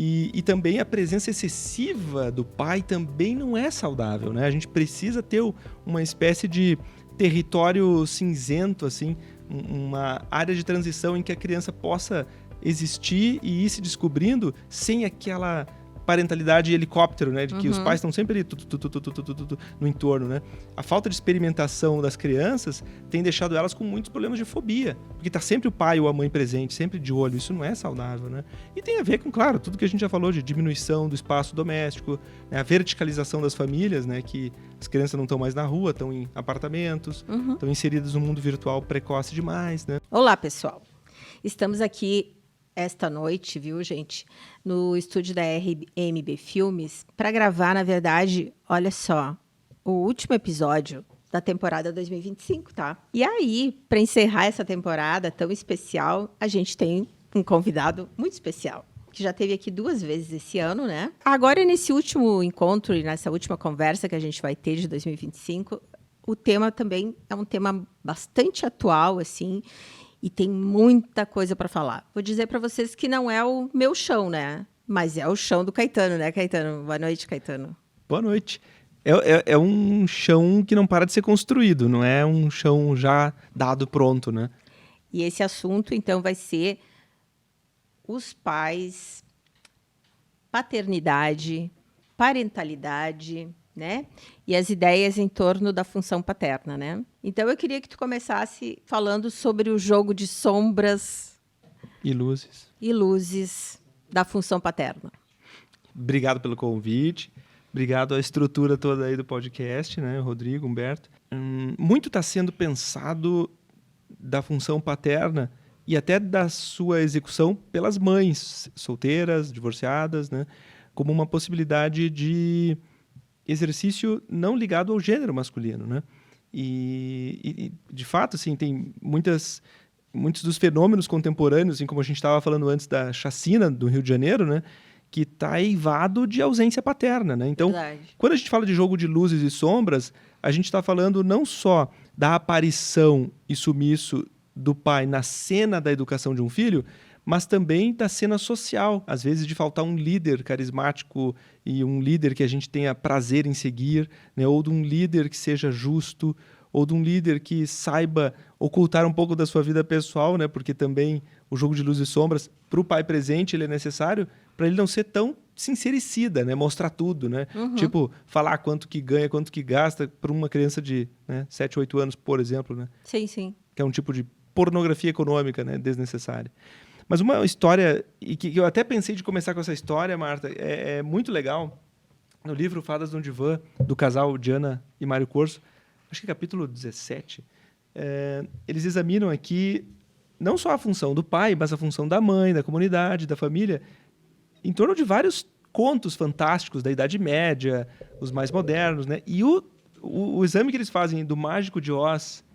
E também a presença excessiva do pai também não é saudável, né? A gente precisa ter uma espécie de território cinzento, assim, uma área de transição em que a criança possa existir e ir se descobrindo sem aquela parentalidade helicóptero, né? De que os pais estão sempre ali no entorno, né? A falta de experimentação das crianças tem deixado elas com muitos problemas de fobia, porque tá sempre o pai ou a mãe presente, sempre de olho. Isso não é saudável, né? E tem a ver com, claro, tudo que a gente já falou de diminuição do espaço doméstico, né? A verticalização das famílias, né? Que as crianças não estão mais na rua, estão em apartamentos, estão inseridas no mundo virtual precoce demais, né? Olá, pessoal. Estamos aqui esta noite, viu, gente, no estúdio da RMB Filmes, para gravar, na verdade, olha só, o último episódio da temporada 2025, tá? E aí, para encerrar essa temporada tão especial, a gente tem um convidado muito especial, que já esteve aqui 2 vezes esse ano, né? Agora, nesse último encontro e nessa última conversa que a gente vai ter de 2025, o tema também é um tema bastante atual, assim, e tem muita coisa para falar. Vou dizer para vocês que não é o meu chão, né? Mas é o chão do Caetano, né, Caetano? Boa noite, Caetano. Boa noite. É um chão que não para de ser construído, não é um chão já dado pronto, né? E esse assunto, então, vai ser os pais, paternidade, parentalidade, né? E as ideias em torno da função paterna, né? Então, eu queria que tu começasse falando sobre o jogo de sombras e luzes da função paterna. Obrigado pelo convite. Obrigado à estrutura toda aí do podcast, né, Rodrigo, Humberto. Muito está sendo pensado da função paterna e até da sua execução pelas mães solteiras, divorciadas, né, como uma possibilidade de exercício não ligado ao gênero masculino, né? E de fato, assim, tem muitos dos fenômenos contemporâneos, assim como a gente estava falando antes da chacina do Rio de Janeiro, né? Que está eivado de ausência paterna, né? Então, quando a gente fala de jogo de luzes e sombras, a gente está falando não só da aparição e sumiço do pai na cena da educação de um filho, mas também da cena social, às vezes de faltar um líder carismático e um líder que a gente tenha prazer em seguir, né? Ou de um líder que seja justo, ou de um líder que saiba ocultar um pouco da sua vida pessoal, né? Porque também o jogo de luzes e sombras, para o pai presente, ele é necessário para ele não ser tão sincericida, né? Mostrar tudo, né? Tipo, falar quanto que ganha, quanto que gasta para uma criança de 7, 8 anos, por exemplo, né? Sim, sim. Que é um tipo de pornografia econômica, né? Desnecessária. Mas uma história, e que eu até pensei de começar com essa história, Marta, é muito legal. No livro Fadas no Divã, do casal Diana e Mário Corso, acho que capítulo 17, eles examinam aqui não só a função do pai, mas a função da mãe, da comunidade, da família, em torno de vários contos fantásticos da Idade Média, os mais modernos, né? E o exame que eles fazem do Mágico de Oz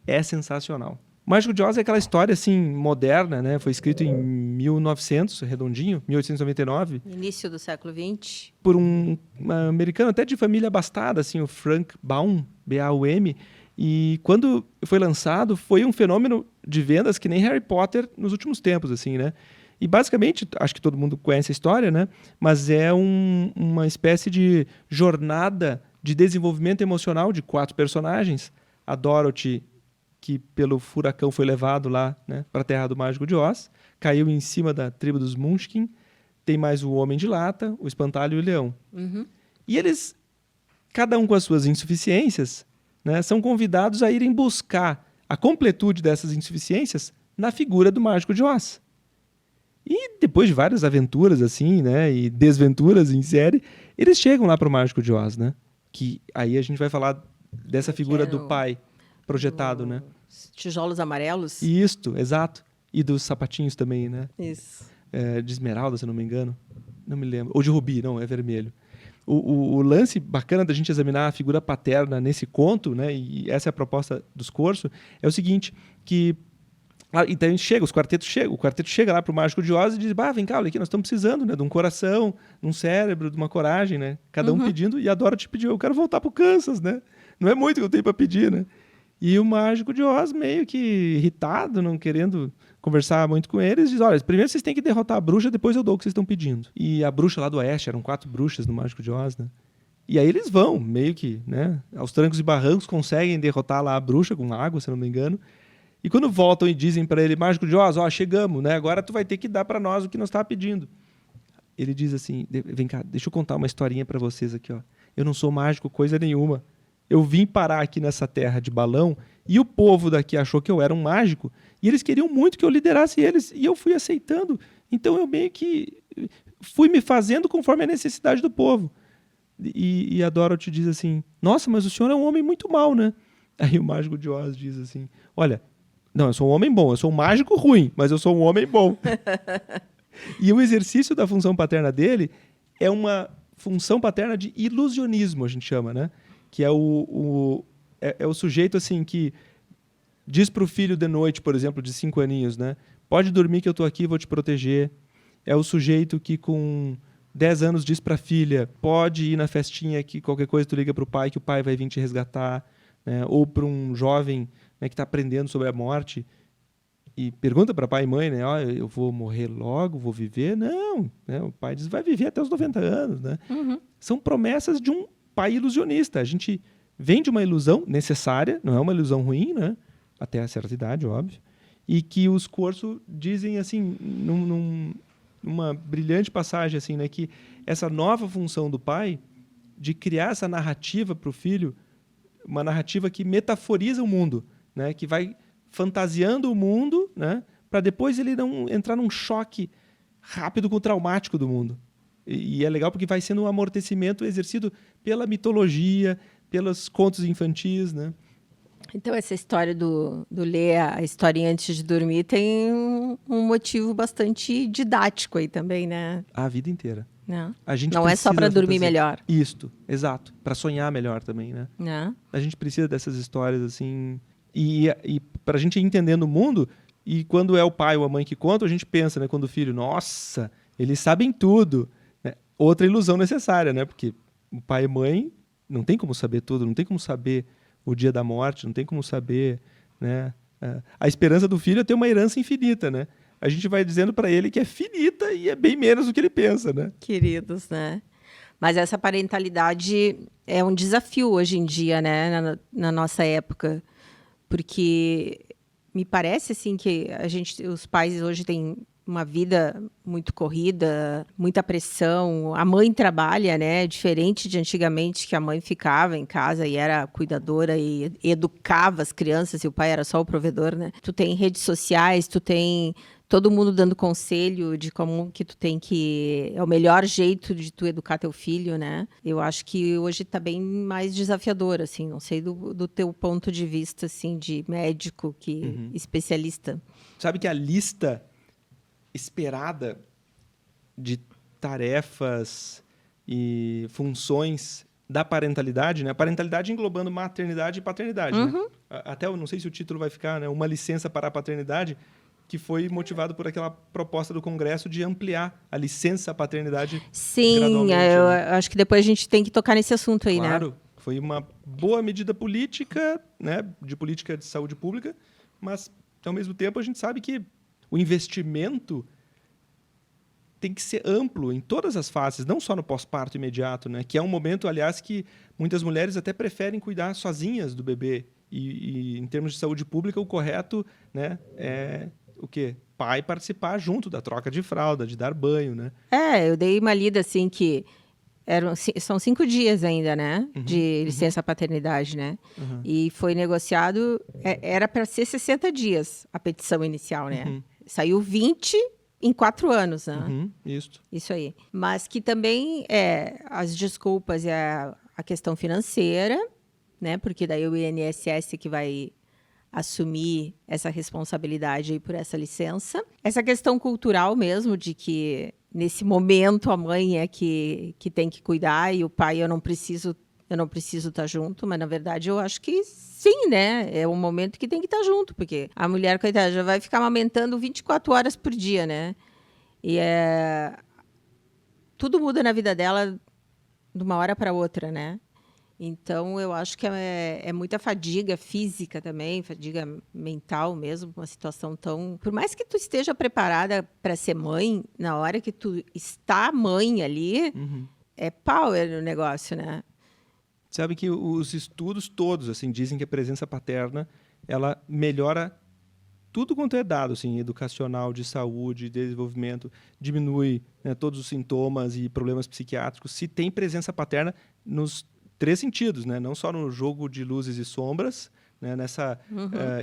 é sensacional. O Mágico de Oz é aquela história assim moderna, né? Foi escrito em 1900, redondinho, 1899. Início do século XX. Por um americano até de família abastada, assim, o Frank Baum, B-A-U-M. E quando foi lançado, foi um fenômeno de vendas que nem Harry Potter nos últimos tempos, assim, né? E basicamente, acho que todo mundo conhece a história, né? Mas é uma espécie de jornada de desenvolvimento emocional de 4 personagens. A Dorothy, que pelo furacão foi levado lá, né, para a Terra do Mágico de Oz, caiu em cima da tribo dos Munchkin. Tem mais o Homem de Lata, o Espantalho e o Leão. E eles, cada um com as suas insuficiências, né, são convidados a irem buscar a completude dessas insuficiências na figura do Mágico de Oz. E depois de várias aventuras assim, né, e desventuras em série, eles chegam lá para o Mágico de Oz, né? Que aí a gente vai falar dessa figura do pai projetado, né? Tijolos amarelos? Isto, exato. E dos sapatinhos também, né? Isso. De esmeralda, se não me engano. Não me lembro. Ou de rubi, não, é vermelho. O lance bacana da gente examinar a figura paterna nesse conto, né? E essa é a proposta dos cursos, é o seguinte, que então o quarteto chega lá pro Mágico de Oz e diz, vem cá, olha aqui, nós estamos precisando, né, de um coração, de um cérebro, de uma coragem, né? Cada um pedindo, e a Dorothy pediu, eu quero voltar pro Kansas, né? Não é muito que eu tenho para pedir, né? E o Mágico de Oz meio que irritado, não querendo conversar muito com eles, diz, olha, primeiro vocês têm que derrotar a bruxa, depois eu dou o que vocês estão pedindo. E a bruxa lá do Oeste, eram 4 bruxas no Mágico de Oz, né? E aí eles vão, meio que, né, aos trancos e barrancos, conseguem derrotar lá a bruxa com água, se não me engano. E quando voltam e dizem para ele, Mágico de Oz, ó, chegamos, né? Agora tu vai ter que dar para nós o que nós estava pedindo. Ele diz assim, vem cá, deixa eu contar uma historinha para vocês aqui, ó. Eu não sou mágico coisa nenhuma. Eu vim parar aqui nessa terra de balão e o povo daqui achou que eu era um mágico e eles queriam muito que eu liderasse eles e eu fui aceitando. Então eu meio que fui me fazendo conforme a necessidade do povo. E a Dorothy diz assim, nossa, mas o senhor é um homem muito mau, né? Aí o Mágico de Oz diz assim, olha, não, eu sou um homem bom, eu sou um mágico ruim, mas eu sou um homem bom. E o exercício da função paterna dele é uma função paterna de ilusionismo, a gente chama, né? Que é o sujeito assim que diz para o filho de noite, por exemplo, de 5 aninhos, né? Pode dormir que eu estou aqui, vou te proteger. É o sujeito que com 10 anos diz para a filha, pode ir na festinha que qualquer coisa tu liga para o pai que o pai vai vir te resgatar. Né? Ou para um jovem, né, que está aprendendo sobre a morte e pergunta para pai e mãe, né, oh, eu vou morrer logo, vou viver? Não, né? O pai diz, vai viver até os 90 anos. Né? Uhum. São promessas de um pai ilusionista. A gente vem de uma ilusão necessária, não é uma ilusão ruim, né? Até a certa idade, óbvio, e que os Corso dizem assim, numa brilhante passagem, assim, né, que essa nova função do pai de criar essa narrativa para o filho, uma narrativa que metaforiza o mundo, né, que vai fantasiando o mundo, né, para depois ele não entrar num choque rápido com o traumático do mundo. E é legal porque vai sendo um amortecimento exercido pela mitologia, pelos contos infantis, né? Então, essa história do ler a historinha antes de dormir tem um motivo bastante didático aí também, né? A vida inteira. Não, A gente não é só para dormir melhor. Isto, exato. Para sonhar melhor também, né? Não. A gente precisa dessas histórias, assim... E para a gente ir entendendo o mundo, e quando é o pai ou a mãe que conta, a gente pensa, né? Quando o filho, nossa, eles sabem tudo. Né? Outra ilusão necessária, né? Porque o pai e mãe não tem como saber tudo, não tem como saber o dia da morte, não tem como saber, né? A esperança do filho é ter uma herança infinita, né? A gente vai dizendo para ele que é finita e é bem menos do que ele pensa, né? Queridos, né? Mas essa parentalidade é um desafio hoje em dia, né? Na nossa época. Porque me parece, assim, que os pais hoje têm uma vida muito corrida, muita pressão. A mãe trabalha, né? Diferente de antigamente, que a mãe ficava em casa e era cuidadora e educava as crianças e o pai era só o provedor, né? Tu tem redes sociais, tu tem todo mundo dando conselho de como que tu tem que... É o melhor jeito de tu educar teu filho, né? Eu acho que hoje está bem mais desafiador, assim. Não sei do teu ponto de vista, assim, de médico, especialista. Sabe que a lista esperada de tarefas e funções da parentalidade, né? A parentalidade englobando maternidade e paternidade, né? Até eu não sei se o título vai ficar, né? Uma licença para a paternidade, que foi motivado por aquela proposta do Congresso de ampliar a licença paternidade. Sim, eu acho que depois a gente tem que tocar nesse assunto aí, claro, né? Foi uma boa medida política, né? De política de saúde pública, mas, ao mesmo tempo, a gente sabe que o investimento tem que ser amplo em todas as fases, não só no pós-parto imediato, né? Que é um momento, aliás, que muitas mulheres até preferem cuidar sozinhas do bebê. E em termos de saúde pública, o correto, né, é o quê? Pai participar junto da troca de fralda, de dar banho, né? Eu dei uma lida, assim, que são 5 dias ainda, né? De licença paternidade, né? E foi negociado... Era para ser 60 dias a petição inicial, né? Saiu 20 em 4 anos, né? Isso aí. Mas que também as desculpas é a questão financeira, né? Porque daí o INSS que vai assumir essa responsabilidade aí por essa licença. Essa questão cultural mesmo, de que nesse momento a mãe é que tem que cuidar e o pai eu não preciso estar junto, mas na verdade eu acho que sim, né? É um momento que tem que estar junto, porque a mulher, coitada, já vai ficar amamentando 24 horas por dia, né? E tudo muda na vida dela de uma hora para outra, né? Então, eu acho que é muita fadiga física também, fadiga mental mesmo, uma situação tão... Por mais que tu esteja preparada para ser mãe, na hora que tu está mãe ali, é power o negócio, né? Sabe que os estudos todos assim dizem que a presença paterna ela melhora tudo quanto é dado, assim, educacional, de saúde, de desenvolvimento, diminui, né, todos os sintomas e problemas psiquiátricos, se tem presença paterna nos 3 sentidos, né? Não só no jogo de luzes e sombras, né, nessa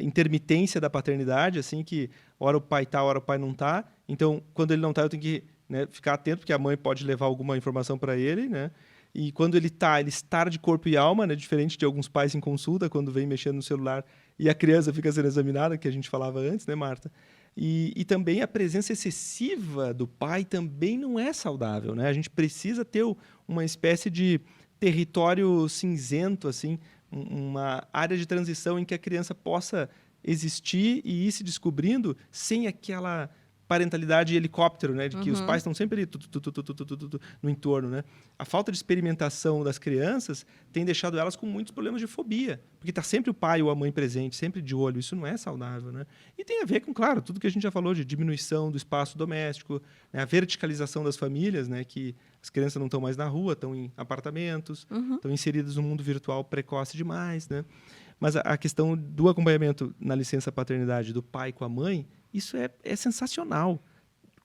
intermitência da paternidade, assim, que hora o pai tá, hora o pai não tá. Então, quando ele não tá, eu tenho que, né, ficar atento, porque a mãe pode levar alguma informação para ele, né? E quando ele está de corpo e alma, né, diferente de alguns pais em consulta, quando vem mexendo no celular e a criança fica sendo examinada, que a gente falava antes, né, Marta? E também a presença excessiva do pai também não é saudável, né? A gente precisa ter uma espécie de território cinzento, assim, uma área de transição em que a criança possa existir e ir se descobrindo sem aquela parentalidade helicóptero, né, de que os pais estão sempre ali no entorno, né? A falta de experimentação das crianças tem deixado elas com muitos problemas de fobia, porque está sempre o pai ou a mãe presente, sempre de olho. Isso não é saudável, né? E tem a ver com, claro, tudo que a gente já falou de diminuição do espaço doméstico, né, a verticalização das famílias, né, que as crianças não estão mais na rua, estão em apartamentos, estão inseridas no mundo virtual precoce demais, né? Mas a questão do acompanhamento na licença paternidade do pai com a mãe, isso é sensacional.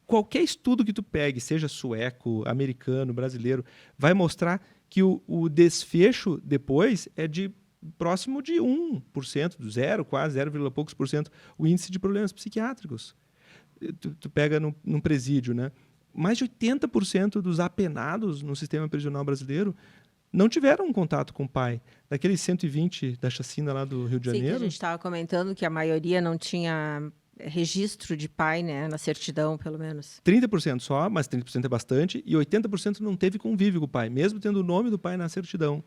Qualquer estudo que tu pegue, seja sueco, americano, brasileiro, vai mostrar que o desfecho depois é de próximo de 1%, do zero, quase 0, poucos por cento, o índice de problemas psiquiátricos. Tu pega num presídio, né? Mais de 80% dos apenados no sistema prisional brasileiro não tiveram um contato com o pai. Daqueles 120 da chacina lá do Rio de Janeiro... Sim, que a gente estava comentando que a maioria não tinha registro de pai, né, na certidão, pelo menos. 30% só, mas 30% é bastante, e 80% não teve convívio com o pai, mesmo tendo o nome do pai na certidão.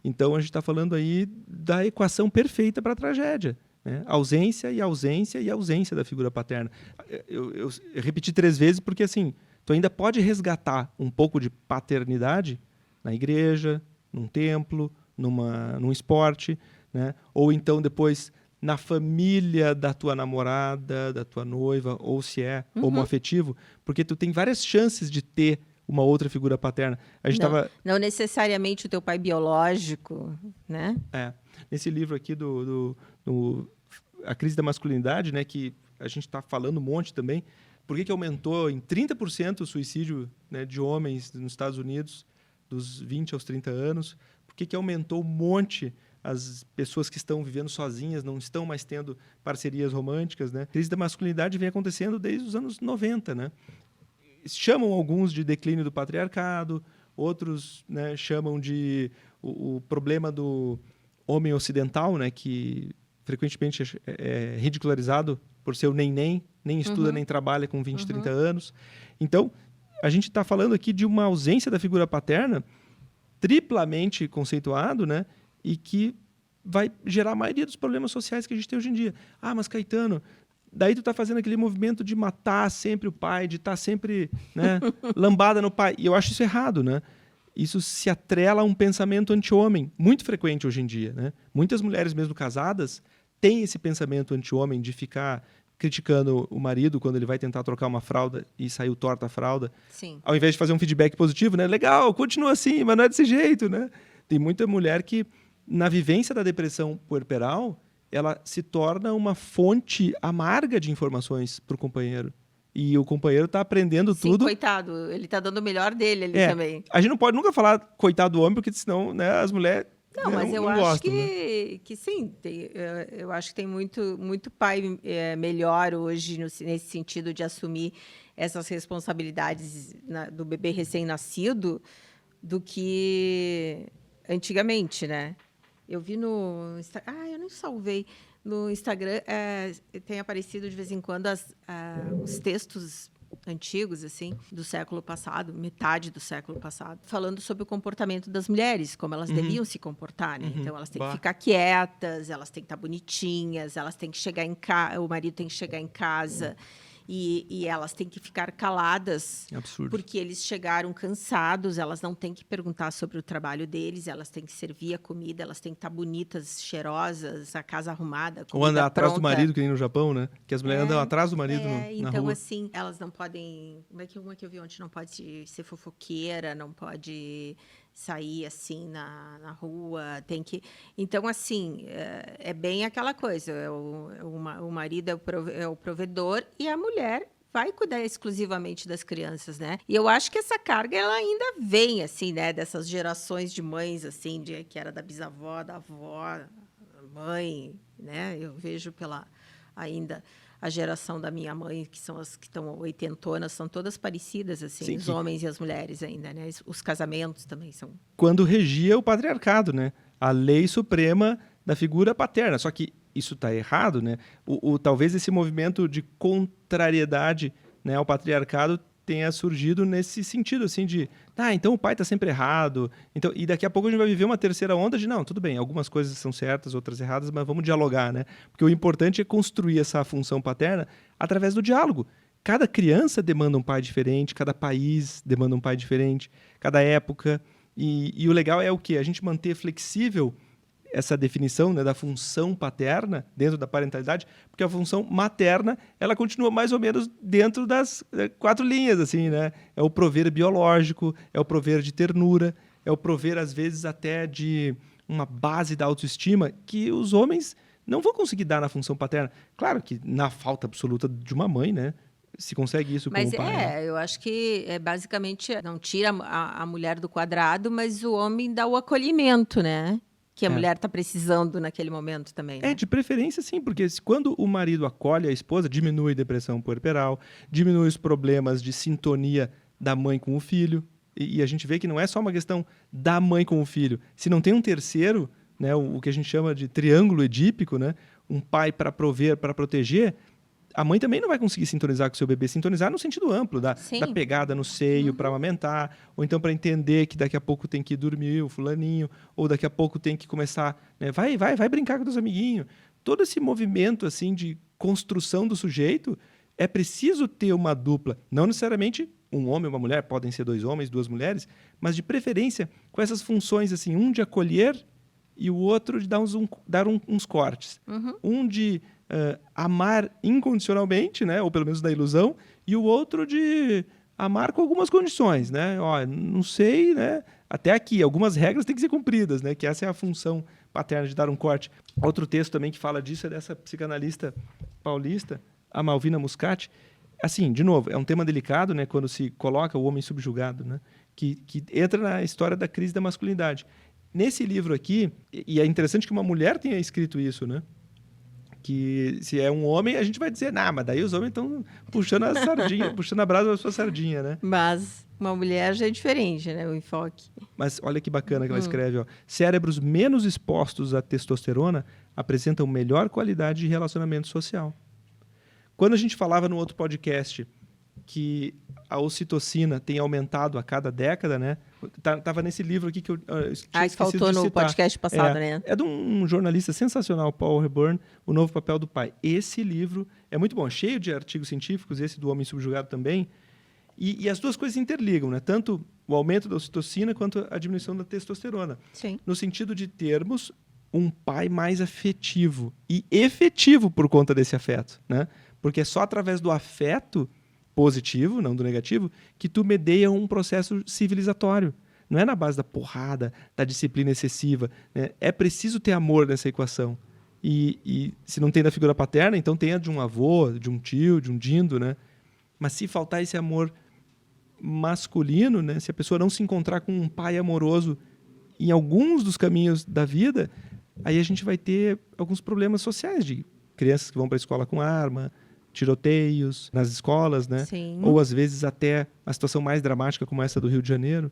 Então, a gente está falando aí da equação perfeita para a tragédia, né? Ausência e ausência e ausência da figura paterna. Eu repeti 3 vezes porque, assim, tu ainda pode resgatar um pouco de paternidade na igreja, num templo, num esporte, né? Ou então depois na família da tua namorada, da tua noiva, ou se é homoafetivo, porque tu tem várias chances de ter uma outra figura paterna. A gente não necessariamente o teu pai biológico, né? Nesse livro aqui do A Crise da Masculinidade, né, que a gente está falando um monte também, por que aumentou em 30% o suicídio, né, de homens nos Estados Unidos, dos 20 aos 30 anos, por que aumentou um monte as pessoas que estão vivendo sozinhas, não estão mais tendo parcerias românticas, né? A crise da masculinidade vem acontecendo desde os anos 90, né? Chamam alguns de declínio do patriarcado, outros, né, chamam de o problema do homem ocidental, né, que frequentemente é ridicularizado por ser o nem estuda, nem trabalha com 20, 30 anos. Então, a gente está falando aqui de uma ausência da figura paterna triplamente conceituado, né, e que vai gerar a maioria dos problemas sociais que a gente tem hoje em dia. Ah, mas Caetano, daí tu tá fazendo aquele movimento de matar sempre o pai, de estar sempre, né, lambada no pai. E eu acho isso errado, né? Isso se atrela a um pensamento anti-homem, muito frequente hoje em dia, né? Muitas mulheres mesmo casadas têm esse pensamento anti-homem de ficar criticando o marido quando ele vai tentar trocar uma fralda e saiu torta a fralda. Sim. Ao invés de fazer um feedback positivo, né? Legal, continua assim, mas não é desse jeito, né? Tem muita mulher que na vivência da depressão puerperal, ela se torna uma fonte amarga de informações para o companheiro. E o companheiro está aprendendo tudo. Coitado, ele está dando o melhor dele ali também. A gente não pode nunca falar coitado do homem, porque senão, né, as mulheres não, mas eu acho gostam, que sim. Eu acho que tem muito pai melhor hoje nesse sentido de assumir essas responsabilidades do bebê recém-nascido do que antigamente, né? Eu vi no Instagram... eu não salvei. No Instagram tem aparecido de vez em quando os textos antigos, assim, do século passado, metade do século passado, falando sobre o comportamento das mulheres, como elas deviam se comportar, né? Então, elas têm que ficar quietas, elas têm que estar bonitinhas, elas têm que chegar em casa, o marido tem que chegar em casa e elas têm que ficar caladas Absurdo. porque eles chegaram cansados, elas não têm que perguntar sobre o trabalho deles, elas têm que servir a comida, elas têm que estar bonitas, cheirosas, a casa arrumada, a comida Ou andar atrás do pronta. marido, que nem no Japão, né? Que as mulheres andam atrás do marido na Então, rua. assim, elas não podem... Uma que eu vi ontem, não pode ser fofoqueira, não pode sair, assim, na rua, tem que... Então, assim, é bem aquela coisa, o marido é o provedor e a mulher vai cuidar exclusivamente das crianças, né? E eu acho que essa carga, ela ainda vem, assim, né? Dessas gerações de mães, assim, que era da bisavó, da avó, mãe, né? Eu vejo ainda a geração da minha mãe, que são as que estão oitentonas, são todas parecidas, assim, Sim, os homens e as mulheres ainda, né? Os casamentos também são... Quando regia o patriarcado, né? A lei suprema da figura paterna. Só que isso está errado, né? Talvez esse movimento de contrariedade, né, ao patriarcado tenha surgido nesse sentido, assim, de então o pai está sempre errado. Então, e daqui a pouco a gente vai viver uma terceira onda de, não, tudo bem, algumas coisas são certas, outras erradas, mas vamos dialogar, né? Porque o importante é construir essa função paterna através do diálogo. Cada criança demanda um pai diferente, cada país demanda um pai diferente, cada época. E o legal é o quê? A gente manter flexível essa definição, né, da função paterna dentro da parentalidade, porque a função materna, ela continua mais ou menos dentro das 4 linhas, assim, né? É o prover biológico, é o prover de ternura, é o prover, às vezes, até de uma base da autoestima que os homens não vão conseguir dar na função paterna. Claro que na falta absoluta de uma mãe, né? Se consegue isso com o pai. Mas eu acho que basicamente não tira a mulher do quadrado, mas o homem dá o acolhimento, né? Que a mulher está precisando naquele momento também. Né? De preferência sim, porque quando o marido acolhe a esposa, diminui a depressão puerperal, diminui os problemas de sintonia da mãe com o filho, e a gente vê que não é só uma questão da mãe com o filho. Se não tem um terceiro, né, o que a gente chama de triângulo edípico, né, um pai para prover, para proteger, a mãe também não vai conseguir sintonizar com o seu bebê. Sintonizar no sentido amplo, da pegada no seio para amamentar, ou então para entender que daqui a pouco tem que dormir o fulaninho, ou daqui a pouco tem que começar, né, vai brincar com os amiguinhos. Todo esse movimento assim de construção do sujeito, é preciso ter uma dupla. Não necessariamente um homem e uma mulher, podem ser 2 homens, 2 mulheres, mas de preferência com essas funções, assim, um de acolher e o outro de dar uns cortes. Um de... amar incondicionalmente, né, ou pelo menos da ilusão, e o outro de amar com algumas condições, né? Não sei, né? Até aqui, algumas regras têm que ser cumpridas, né? Que essa é a função paterna de dar um corte. Outro texto também que fala disso é dessa psicanalista paulista, a Malvina Muscati. Assim, de novo, é um tema delicado, né? Quando se coloca o homem subjugado, né? Que entra na história da crise da masculinidade. Nesse livro aqui, e é interessante que uma mulher tenha escrito isso, né? Que se é um homem, a gente vai dizer, mas daí os homens estão puxando a sardinha, puxando a brasa da sua sardinha, né? Mas uma mulher já é diferente, né? O enfoque. Mas olha que bacana que ela escreve, ó. Cérebros menos expostos à testosterona apresentam melhor qualidade de relacionamento social. Quando a gente falava no outro podcast que a ocitocina tem aumentado a cada década, né? Tava nesse livro aqui que eu tinha esquecido faltou de no citar. podcast passado, né? É de um jornalista sensacional, Paul Reburn, O Novo Papel do Pai. Esse livro é muito bom, cheio de artigos científicos, esse do Homem Subjugado também. E as duas coisas se interligam, né? Tanto o aumento da ocitocina quanto a diminuição da testosterona. Sim. No sentido de termos um pai mais afetivo e efetivo por conta desse afeto, né? Porque é só através do afeto positivo, não do negativo, que tu medeia um processo civilizatório. Não é na base da porrada, da disciplina excessiva. Né? É preciso ter amor nessa equação. E se não tem da figura paterna, então tem a de um avô, de um tio, de um dindo, né? Mas se faltar esse amor masculino, né? Se a pessoa não se encontrar com um pai amoroso em alguns dos caminhos da vida, aí a gente vai ter alguns problemas sociais de crianças que vão para a escola com arma, tiroteios nas escolas, né? Sim. Ou às vezes até uma situação mais dramática como essa do Rio de Janeiro.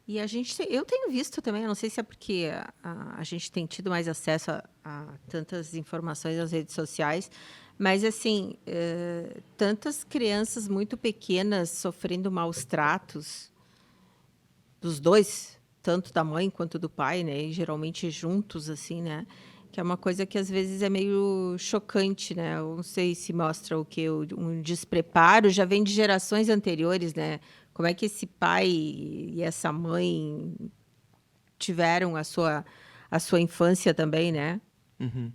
E eu tenho visto também, eu não sei se é porque a gente tem tido mais acesso a tantas informações nas redes sociais, mas assim, tantas crianças muito pequenas sofrendo maus tratos dos dois, tanto da mãe quanto do pai, né? E geralmente juntos, assim, né? Que é uma coisa que às vezes é meio chocante, né? Eu não sei se mostra o quê? Um despreparo, já vem de gerações anteriores, né? Como é que esse pai e essa mãe tiveram a sua infância também, né? Uhum.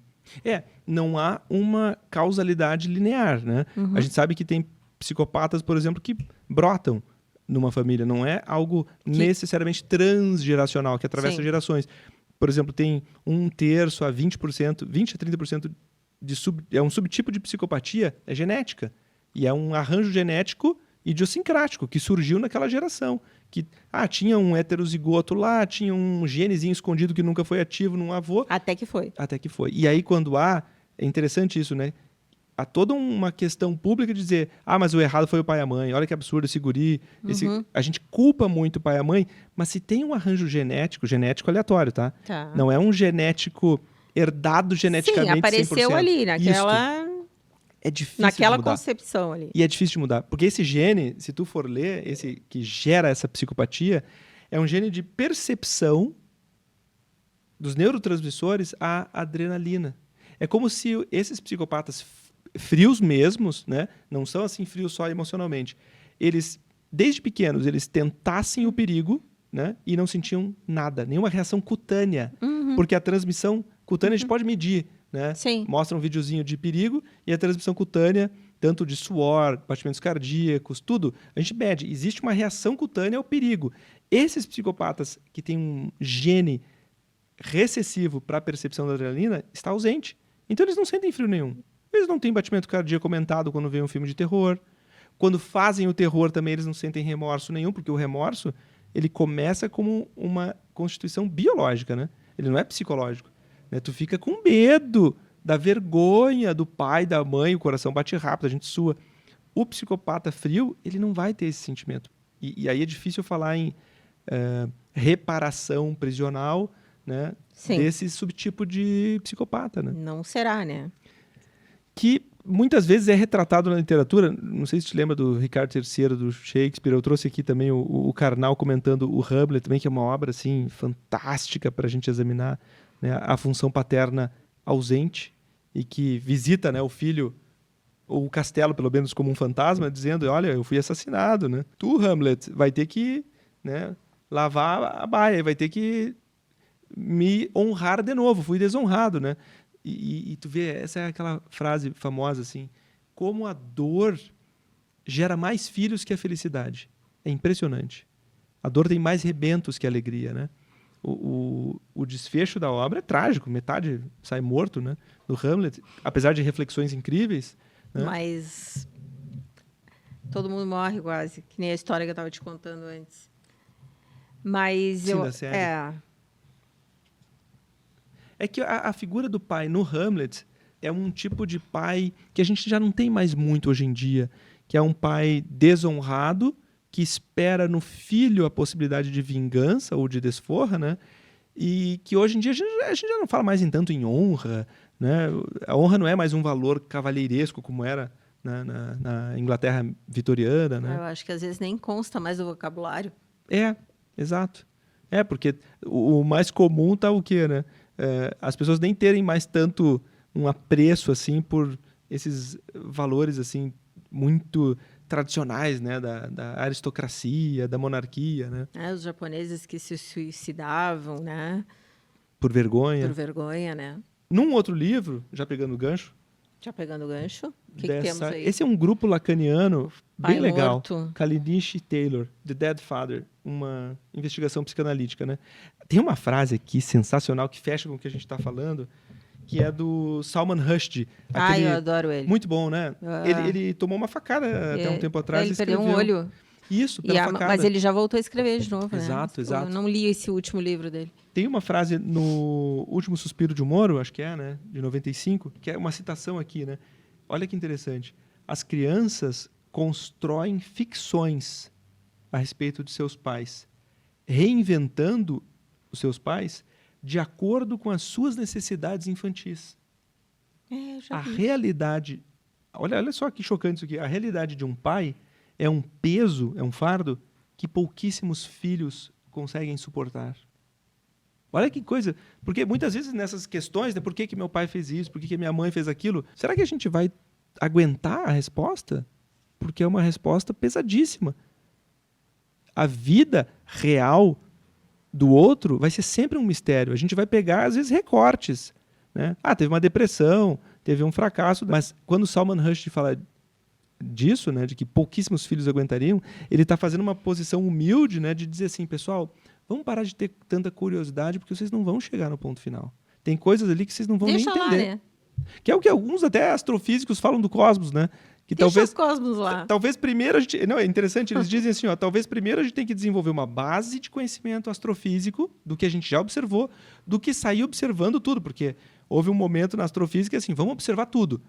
Não há uma causalidade linear, né? A gente sabe que tem psicopatas, por exemplo, que brotam numa família. Não é algo necessariamente transgeracional, que atravessa Sim. gerações. Por exemplo, tem 1/3 a 20%, 20 a 30% é um subtipo de psicopatia, é genética. E é um arranjo genético idiosincrático que surgiu naquela geração. Que tinha um heterozigoto lá, tinha um genezinho escondido que nunca foi ativo num avô. Até que foi. Até que foi. E aí, quando é interessante isso, né? Há toda uma questão pública de dizer, mas o errado foi o pai e a mãe, olha que absurdo esse guri. A gente culpa muito o pai e a mãe, mas se tem um arranjo genético aleatório, tá? Não é um genético herdado geneticamente. Sim, apareceu 100%. ali, naquela... É difícil naquela de mudar. concepção ali. E é difícil de mudar. Porque esse gene, se tu for ler, esse que gera essa psicopatia, é um gene de percepção dos neurotransmissores à adrenalina. É como se esses psicopatas frios mesmos, né, não são assim frios só emocionalmente, eles, desde pequenos, eles tentassem o perigo, né, e não sentiam nada, nenhuma reação cutânea. Porque a transmissão cutânea a gente pode medir, né? Sim. Mostra um videozinho de perigo e a transmissão cutânea, tanto de suor, batimentos cardíacos, tudo, a gente mede. Existe uma reação cutânea ao perigo. Esses psicopatas que têm um gene recessivo para a percepção da adrenalina está ausente. Então eles não sentem frio nenhum. Eles não têm batimento cardíaco aumentado quando vêem um filme de terror. Quando fazem o terror também eles não sentem remorso nenhum, porque o remorso ele começa como uma constituição biológica, né? Ele não é psicológico. Né? Tu fica com medo da vergonha do pai, da mãe, o coração bate rápido, a gente sua. O psicopata frio, ele não vai ter esse sentimento. E aí é difícil falar em reparação prisional, né? Desse subtipo de psicopata. Né? Não será, né? Que muitas vezes é retratado na literatura. Não sei se te lembra do Ricardo III, do Shakespeare. Eu trouxe aqui também o Karnal comentando o Hamlet, também, que é uma obra assim, fantástica para a gente examinar, né, a função paterna ausente e que visita, né, o filho, ou o castelo, pelo menos, como um fantasma, dizendo, olha, eu fui assassinado. Né? Tu, Hamlet, vai ter que, né, lavar a baia, vai ter que me honrar de novo, fui desonrado. Né? E tu vê, essa é aquela frase famosa, assim, como a dor gera mais filhos que a felicidade. É impressionante. A dor tem mais rebentos que a alegria, né? O desfecho da obra é trágico, metade sai morto, né? Do Hamlet, apesar de reflexões incríveis. Né? Mas todo mundo morre quase, que nem a história que eu estava te contando antes. Mas Sim, da série. É que a figura do pai no Hamlet é um tipo de pai que a gente já não tem mais muito hoje em dia, que é um pai desonrado, que espera no filho a possibilidade de vingança ou de desforra, né? E que hoje em dia a gente já não fala mais tanto em honra, né? A honra não é mais um valor cavalheiresco como era na Inglaterra vitoriana, né? Eu acho que às vezes nem consta mais o vocabulário. Exato. Porque o mais comum tá o quê, né? As pessoas nem terem mais tanto um apreço assim por esses valores assim muito tradicionais, né, da aristocracia, da monarquia, né? Os japoneses que se suicidavam, né? Por vergonha. Por vergonha, né? Num outro livro, já pegando o gancho. Já pegando o gancho, o que temos aí? Esse é um grupo lacaniano bem Pai legal. Morto. Kalinishi Taylor, The Dead Father, uma investigação psicanalítica, né? Tem uma frase aqui sensacional que fecha com o que a gente está falando, que é do Salman Rushdie. Eu adoro ele. Muito bom, né? Ele tomou uma facada até um tempo atrás. Ele perdeu um olho. Isso, pela facada. Mas ele já voltou a escrever de novo, Exato, né? exato. Eu não li esse último livro dele. Tem uma frase no Último Suspiro de Moro, acho que né? De 95, que é uma citação aqui, né? Olha que interessante. As crianças constroem ficções a respeito de seus pais, reinventando os seus pais de acordo com as suas necessidades infantis. A realidade... Olha só que chocante isso aqui. A realidade de um pai é um peso, é um fardo que pouquíssimos filhos conseguem suportar. Olha que coisa. Porque muitas vezes nessas questões, né, por que meu pai fez isso, por que minha mãe fez aquilo, será que a gente vai aguentar a resposta? Porque é uma resposta pesadíssima. A vida real do outro vai ser sempre um mistério. A gente vai pegar, às vezes, recortes. Né? Teve uma depressão, teve um fracasso. Mas quando Salman Rushdie fala disso, né, de que pouquíssimos filhos aguentariam, ele está fazendo uma posição humilde, né, de dizer assim, pessoal, vamos parar de ter tanta curiosidade porque vocês não vão chegar no ponto final. Tem coisas ali que vocês não vão nem entender. Lá, né? Que é o que alguns até astrofísicos falam do cosmos, né? Que deixa o cosmos lá. Talvez primeiro a gente... Não, é interessante, eles dizem assim, talvez primeiro a gente tem que desenvolver uma base de conhecimento astrofísico do que a gente já observou, do que sair observando tudo, porque houve um momento na astrofísica assim, vamos observar tudo.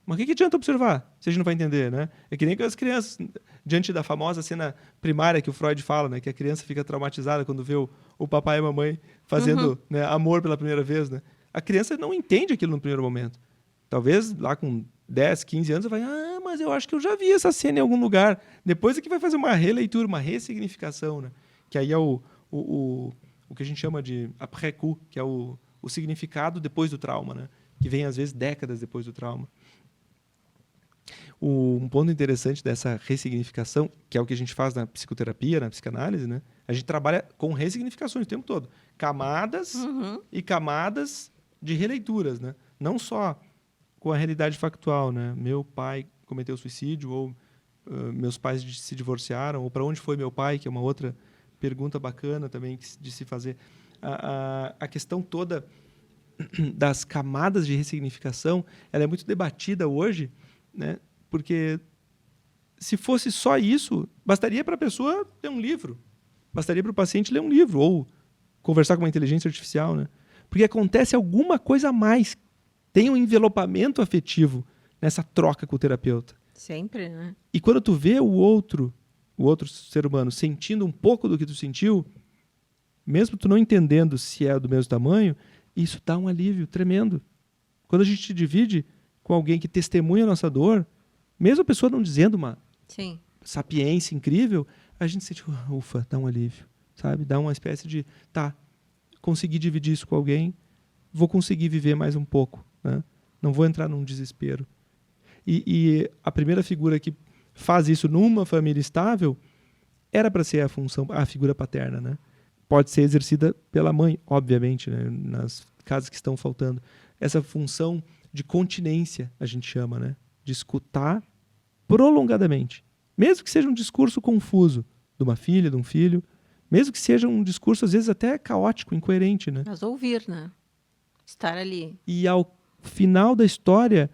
Mas o que adianta observar se a gente não vai entender, né? É que nem as crianças, diante da famosa cena primária que o Freud fala, né? Que a criança fica traumatizada quando vê o papai e a mamãe fazendo né, amor pela primeira vez, né? A criança não entende aquilo no primeiro momento. Talvez lá com 10, 15 anos, vai, mas eu acho que eu já vi essa cena em algum lugar. Depois é que vai fazer uma releitura, uma ressignificação, né? Que aí é o que a gente chama de après-coup, que é o significado depois do trauma, né? Que vem, às vezes, décadas depois do trauma. Um ponto interessante dessa ressignificação, que é o que a gente faz na psicoterapia, na psicanálise, né? A gente trabalha com ressignificações o tempo todo. Camadas e camadas de releituras, né? Não só com a realidade factual, né? Meu pai cometeu suicídio, ou meus pais se divorciaram, ou para onde foi meu pai, que é uma outra pergunta bacana também de se fazer. A questão toda das camadas de ressignificação, ela é muito debatida hoje, né? Porque se fosse só isso, bastaria para a pessoa ler um livro, bastaria para o paciente ler um livro, ou conversar com uma inteligência artificial, né? Porque acontece alguma coisa a mais. Tem um envelopamento afetivo nessa troca com o terapeuta. Sempre, né? E quando tu vê o outro ser humano sentindo um pouco do que tu sentiu, mesmo tu não entendendo se é do mesmo tamanho, isso dá um alívio tremendo. Quando a gente divide com alguém que testemunha a nossa dor, mesmo a pessoa não dizendo uma sapiência incrível, a gente sente, ufa, dá um alívio, sabe? Dá uma espécie de, consegui dividir isso com alguém, vou conseguir viver mais um pouco, né? Não vou entrar num desespero. E a primeira figura que faz isso numa família estável era para ser a figura paterna, né? Pode ser exercida pela mãe, obviamente, né? Nas casas que estão faltando. Essa função de continência, a gente chama, né? De escutar prolongadamente. Mesmo que seja um discurso confuso de uma filha, de um filho, mesmo que seja um discurso, às vezes, até caótico, incoerente, né? Mas ouvir, né? Estar ali. E ao final da história,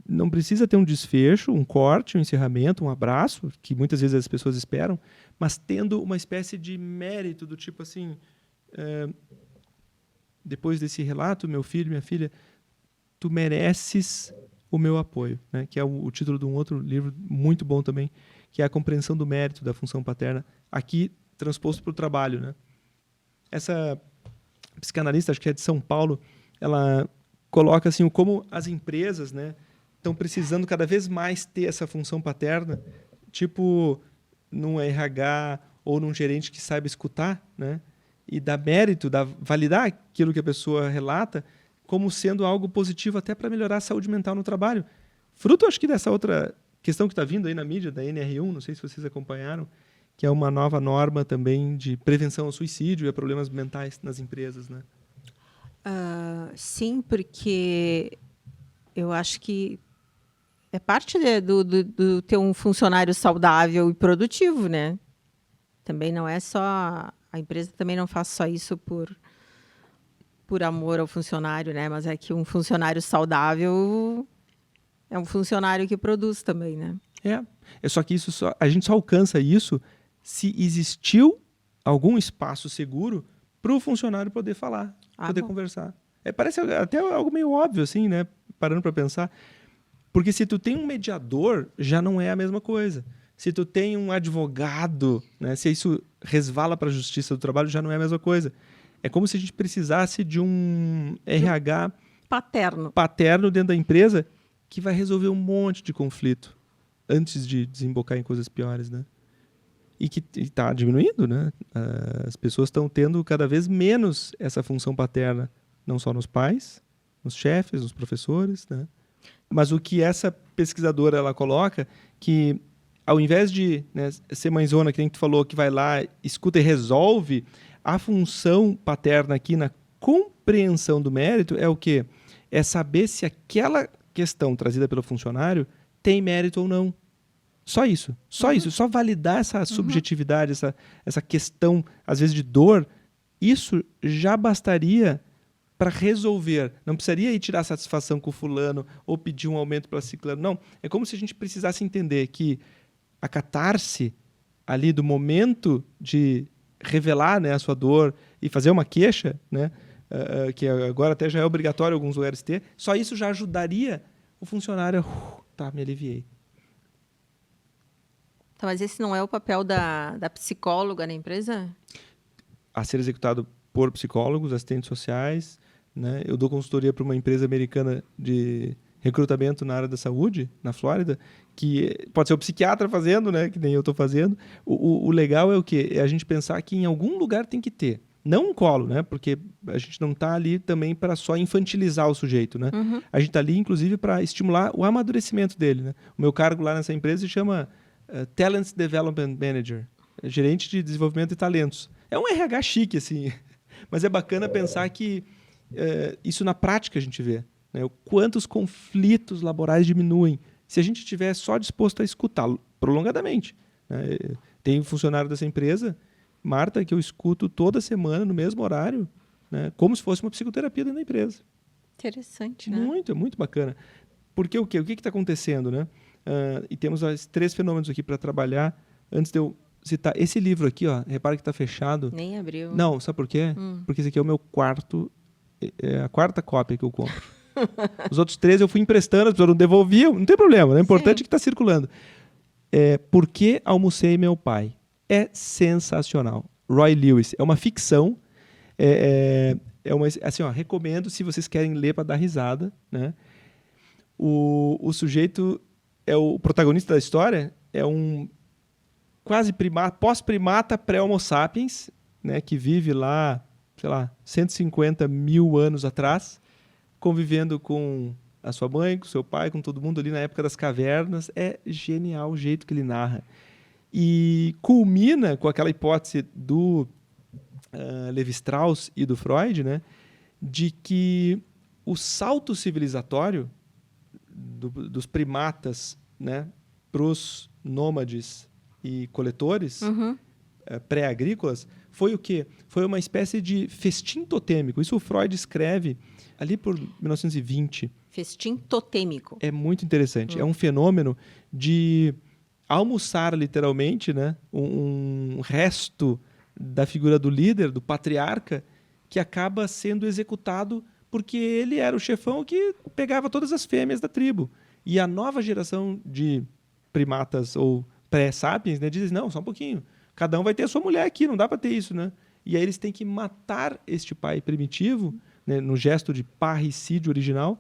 não precisa ter um desfecho, um corte, um encerramento, um abraço, que muitas vezes as pessoas esperam, mas tendo uma espécie de mérito do tipo assim, depois desse relato, meu filho, minha filha, tu mereces o meu apoio, né? Que é o título de um outro livro muito bom também, que é a compreensão do mérito da função paterna, aqui transposto para o trabalho, né? Essa psicanalista, acho que é de São Paulo, ela coloca assim como as empresas, né, estão precisando cada vez mais ter essa função paterna, tipo num RH ou num gerente que saiba escutar, né, e dar mérito, validar aquilo que a pessoa relata como sendo algo positivo até para melhorar a saúde mental no trabalho. Fruto, acho que dessa outra questão que está vindo aí na mídia, da NR1, não sei se vocês acompanharam, que é uma nova norma também de prevenção ao suicídio e a problemas mentais nas empresas, né? Sim, porque eu acho que é parte do ter um funcionário saudável e produtivo, né? Também não é só... A empresa também não faz só isso por amor ao funcionário, né? Mas é que um funcionário saudável é um funcionário que produz também, né? É só que a gente só alcança isso se existiu algum espaço seguro para o funcionário poder falar, poder conversar. Parece até algo meio óbvio, assim, né? Parando para pensar. Porque se tu tem um mediador, já não é a mesma coisa. Se tu tem um advogado, né? Se isso resvala para a justiça do trabalho, já não é a mesma coisa. É como se a gente precisasse de um RH paterno dentro da empresa que vai resolver um monte de conflito antes de desembocar em coisas piores, né? e que está diminuindo, né? As pessoas estão tendo cada vez menos essa função paterna, não só nos pais, nos chefes, nos professores, né? Mas o que essa pesquisadora ela coloca, que ao invés de, né, ser mãezona, que nem tu falou, que vai lá, escuta e resolve, a função paterna aqui na compreensão do mérito é o quê? É saber se aquela questão trazida pelo funcionário tem mérito ou não. Só isso. Só isso. Só validar essa subjetividade, essa questão, às vezes, de dor, isso já bastaria para resolver. Não precisaria ir tirar satisfação com o fulano ou pedir um aumento para ciclano. Não. É como se a gente precisasse entender que a catarse ali do momento de revelar, né, a sua dor e fazer uma queixa, né, que agora até já é obrigatório em alguns lugares ter, só isso já ajudaria o funcionário a... tá, me aliviei. Tá, mas esse não é o papel da psicóloga na empresa? A ser executado por psicólogos, assistentes sociais, né? Eu dou consultoria para uma empresa americana de recrutamento na área da saúde, na Flórida, que pode ser o psiquiatra fazendo, né? Que nem eu estou fazendo. O legal é o quê? É a gente pensar que em algum lugar tem que ter. Não um colo, né? Porque a gente não está ali também para só infantilizar o sujeito, né? A gente está ali, inclusive, para estimular o amadurecimento dele, né? O meu cargo lá nessa empresa se chama Talent Development Manager, gerente de desenvolvimento de talentos. É um RH chique, assim, mas é bacana pensar que isso na prática a gente vê, né? O quanto os conflitos laborais diminuem se a gente estiver só disposto a escutá-lo prolongadamente, né? Tem um funcionário dessa empresa, Marta, que eu escuto toda semana, no mesmo horário, né? Como se fosse uma psicoterapia dentro da empresa. Interessante, né? Muito, é muito bacana. Porque o quê? O que está acontecendo, né? E temos os 3 fenômenos aqui para trabalhar. Antes de eu citar esse livro aqui, ó, repara que está fechado. Nem abriu. Não, sabe por quê? Porque esse aqui é o meu quarto, a quarta cópia que eu compro. Os outros 3 eu fui emprestando, as pessoas não devolviam, não tem problema, né? O importante é que está circulando. Por que almocei meu pai? É sensacional. Roy Lewis. É uma ficção. Assim, ó, recomendo se vocês querem ler para dar risada, né? O sujeito o protagonista da história, é um quase pós-primata pré-homo sapiens, né, que vive lá, sei lá, 150 mil anos atrás, convivendo com a sua mãe, com seu pai, com todo mundo ali na época das cavernas. É genial o jeito que ele narra. E culmina com aquela hipótese do Levi-Strauss e do Freud, né, de que o salto civilizatório dos primatas, né, para os nômades e coletores pré-agrícolas foi o quê? Foi uma espécie de festim totêmico. Isso o Freud escreve ali por 1920. Festim totêmico. É muito interessante. É um fenômeno de almoçar, literalmente, né, um resto da figura do líder, do patriarca, que acaba sendo executado porque ele era o chefão que pegava todas as fêmeas da tribo. E a nova geração de primatas ou pré-sapiens, né, diz, não, só um pouquinho. Cada um vai ter a sua mulher aqui, não dá para ter isso, né? E aí eles têm que matar este pai primitivo, né, no gesto de parricídio original.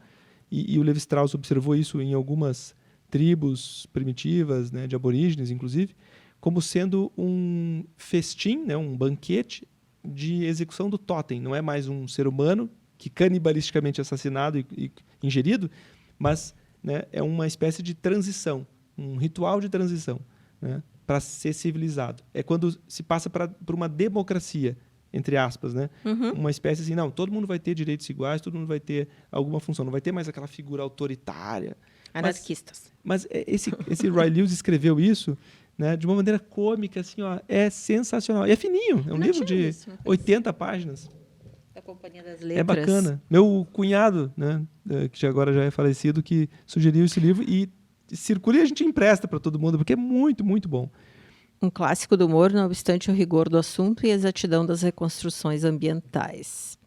E o Levi-Strauss observou isso em algumas tribos primitivas, né, de aborígenes, inclusive, como sendo um festim, né, um banquete de execução do totem. Não é mais um ser humano que canibalisticamente é assassinado e ingerido, mas, né, é uma espécie de transição, um ritual de transição, né, para ser civilizado. É quando se passa por uma democracia, entre aspas, né? Uma espécie assim, não, todo mundo vai ter direitos iguais, todo mundo vai ter alguma função, não vai ter mais aquela figura autoritária. Anarquistas. Mas esse Roy Lewis escreveu isso, né, de uma maneira cômica, assim, ó, é sensacional. E é fininho, é um livro de 80 páginas. Da Companhia das Letras. É bacana. Meu cunhado, né, que agora já é falecido, que sugeriu esse livro e circula e a gente empresta para todo mundo, porque é muito, muito bom. Um clássico do humor, não obstante o rigor do assunto e a exatidão das reconstruções ambientais.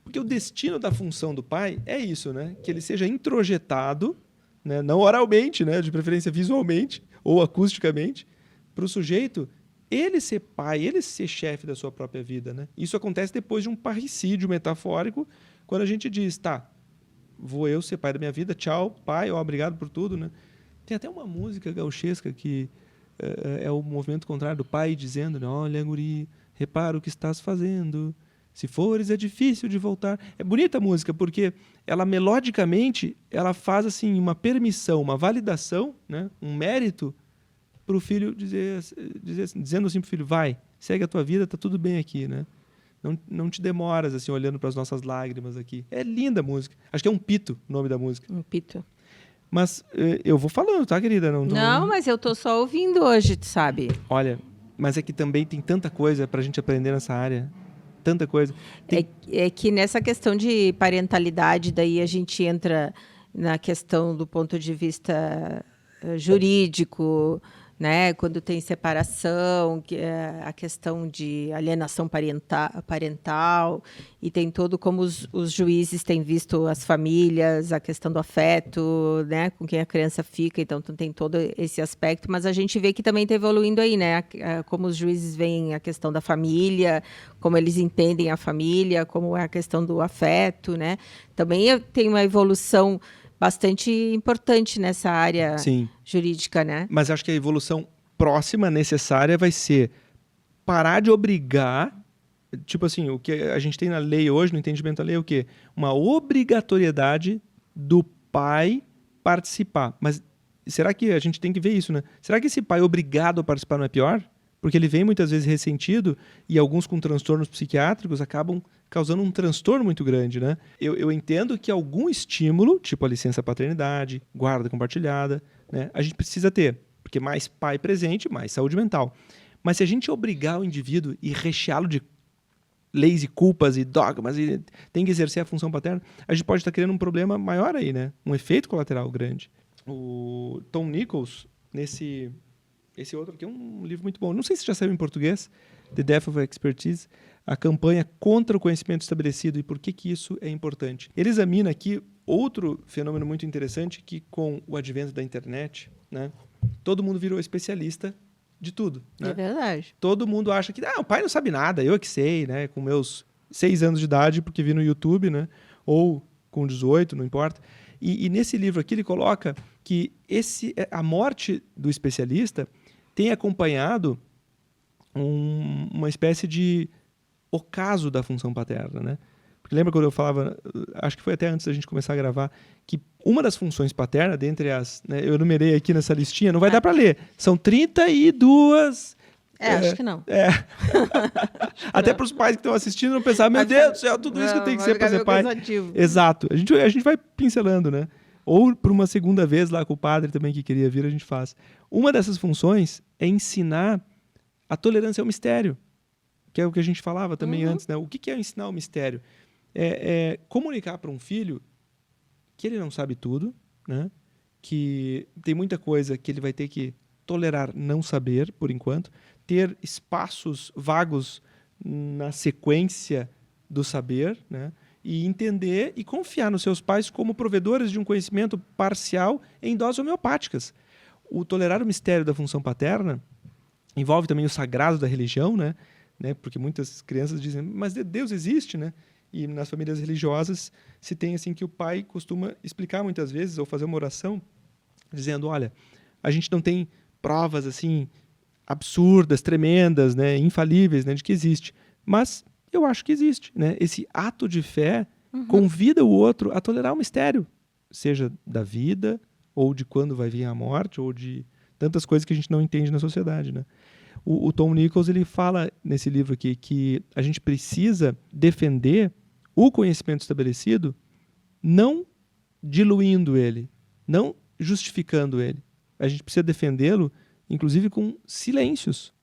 Porque o destino da função do pai é isso, né? Que ele seja introjetado, né, não oralmente, né, de preferência visualmente ou acusticamente, para o sujeito ele ser pai, ele ser chefe da sua própria vida, né? Isso acontece depois de um parricídio metafórico, quando a gente diz, tá, vou eu ser pai da minha vida, tchau, pai, ó, obrigado por tudo, né? Tem até uma música gauchesca que é o movimento contrário do pai dizendo, né, olha, guri, repara o que estás fazendo. Se fores, é difícil de voltar. É bonita a música, porque ela, melodicamente, ela faz assim, uma permissão, uma validação, né, um mérito para o filho dizendo assim para o filho, vai, segue a tua vida, tá tudo bem aqui, né? Não te demoras, assim, olhando para as nossas lágrimas aqui. É linda a música. Acho que é Um Pito o nome da música. Um Pito. Mas eu vou falando, tá, querida? Não, mas eu tô só ouvindo hoje, tu sabe? Olha, mas é que também tem tanta coisa pra gente aprender nessa área. Tanta coisa. É que nessa questão de parentalidade, daí a gente entra na questão do ponto de vista jurídico, né? Quando tem separação, a questão de alienação parental, e tem todo como os juízes têm visto as famílias, a questão do afeto, né? Com quem a criança fica, então tem todo esse aspecto, mas a gente vê que também está evoluindo aí, né? Como os juízes veem a questão da família, como eles entendem a família, como é a questão do afeto, né? Também tem uma evolução bastante importante nessa área jurídica, né? Mas acho que a evolução próxima, necessária, vai ser parar de obrigar, tipo assim, o que a gente tem na lei hoje, no entendimento da lei, é o quê? Uma obrigatoriedade do pai participar. Mas será que a gente tem que ver isso, né? Será que esse pai obrigado a participar não é pior? Porque ele vem muitas vezes ressentido e alguns com transtornos psiquiátricos acabam causando um transtorno muito grande, né? Eu entendo que algum estímulo, tipo a licença paternidade, guarda compartilhada, né, a gente precisa ter, porque mais pai presente, mais saúde mental. Mas se a gente obrigar o indivíduo e recheá-lo de leis e culpas e dogmas e tem que exercer a função paterna, a gente pode estar criando um problema maior aí, né? Um efeito colateral grande. O Tom Nichols, esse outro aqui é um livro muito bom. Não sei se já saiu em português, The Death of Expertise, a campanha contra o conhecimento estabelecido e por que isso é importante. Ele examina aqui outro fenômeno muito interessante que com o advento da internet, né, todo mundo virou especialista de tudo. Né? É verdade. Todo mundo acha que o pai não sabe nada, eu é que sei, né, com meus 6 anos de idade, porque vi no YouTube, né, ou com 18, não importa. E nesse livro aqui ele coloca que a morte do especialista tem acompanhado uma espécie de ocaso da função paterna, né? Porque lembra quando eu falava, acho que foi até antes da gente começar a gravar, que uma das funções paternas, dentre as, né, eu enumerei aqui nessa listinha, não vai dar para ler, são 32... acho que não. Até para os pais que estão assistindo não pensar, meu Deus do céu, tudo isso que eu tenho que ser para ser pai. Exato. A gente vai pincelando, né? Ou por uma segunda vez lá com o padre também que queria vir, a gente faz. Uma dessas funções é ensinar a tolerância ao mistério, que é o que a gente falava também antes, né? O que é ensinar o mistério? É comunicar para um filho que ele não sabe tudo, né? Que tem muita coisa que ele vai ter que tolerar não saber, por enquanto, ter espaços vagos na sequência do saber, né? E entender e confiar nos seus pais como provedores de um conhecimento parcial em doses homeopáticas. O tolerar o mistério da função paterna envolve também o sagrado da religião, né? Porque muitas crianças dizem, mas Deus existe, né? E nas famílias religiosas se tem assim que o pai costuma explicar muitas vezes ou fazer uma oração dizendo, olha, a gente não tem provas assim absurdas, tremendas, né, infalíveis, né, de que existe, mas eu acho que existe, né? Esse ato de fé convida o outro a tolerar o mistério, seja da vida ou de quando vai vir a morte ou de tantas coisas que a gente não entende na sociedade, né? O Tom Nichols ele fala nesse livro aqui que a gente precisa defender o conhecimento estabelecido não diluindo ele, não justificando ele. A gente precisa defendê-lo, inclusive com silêncios,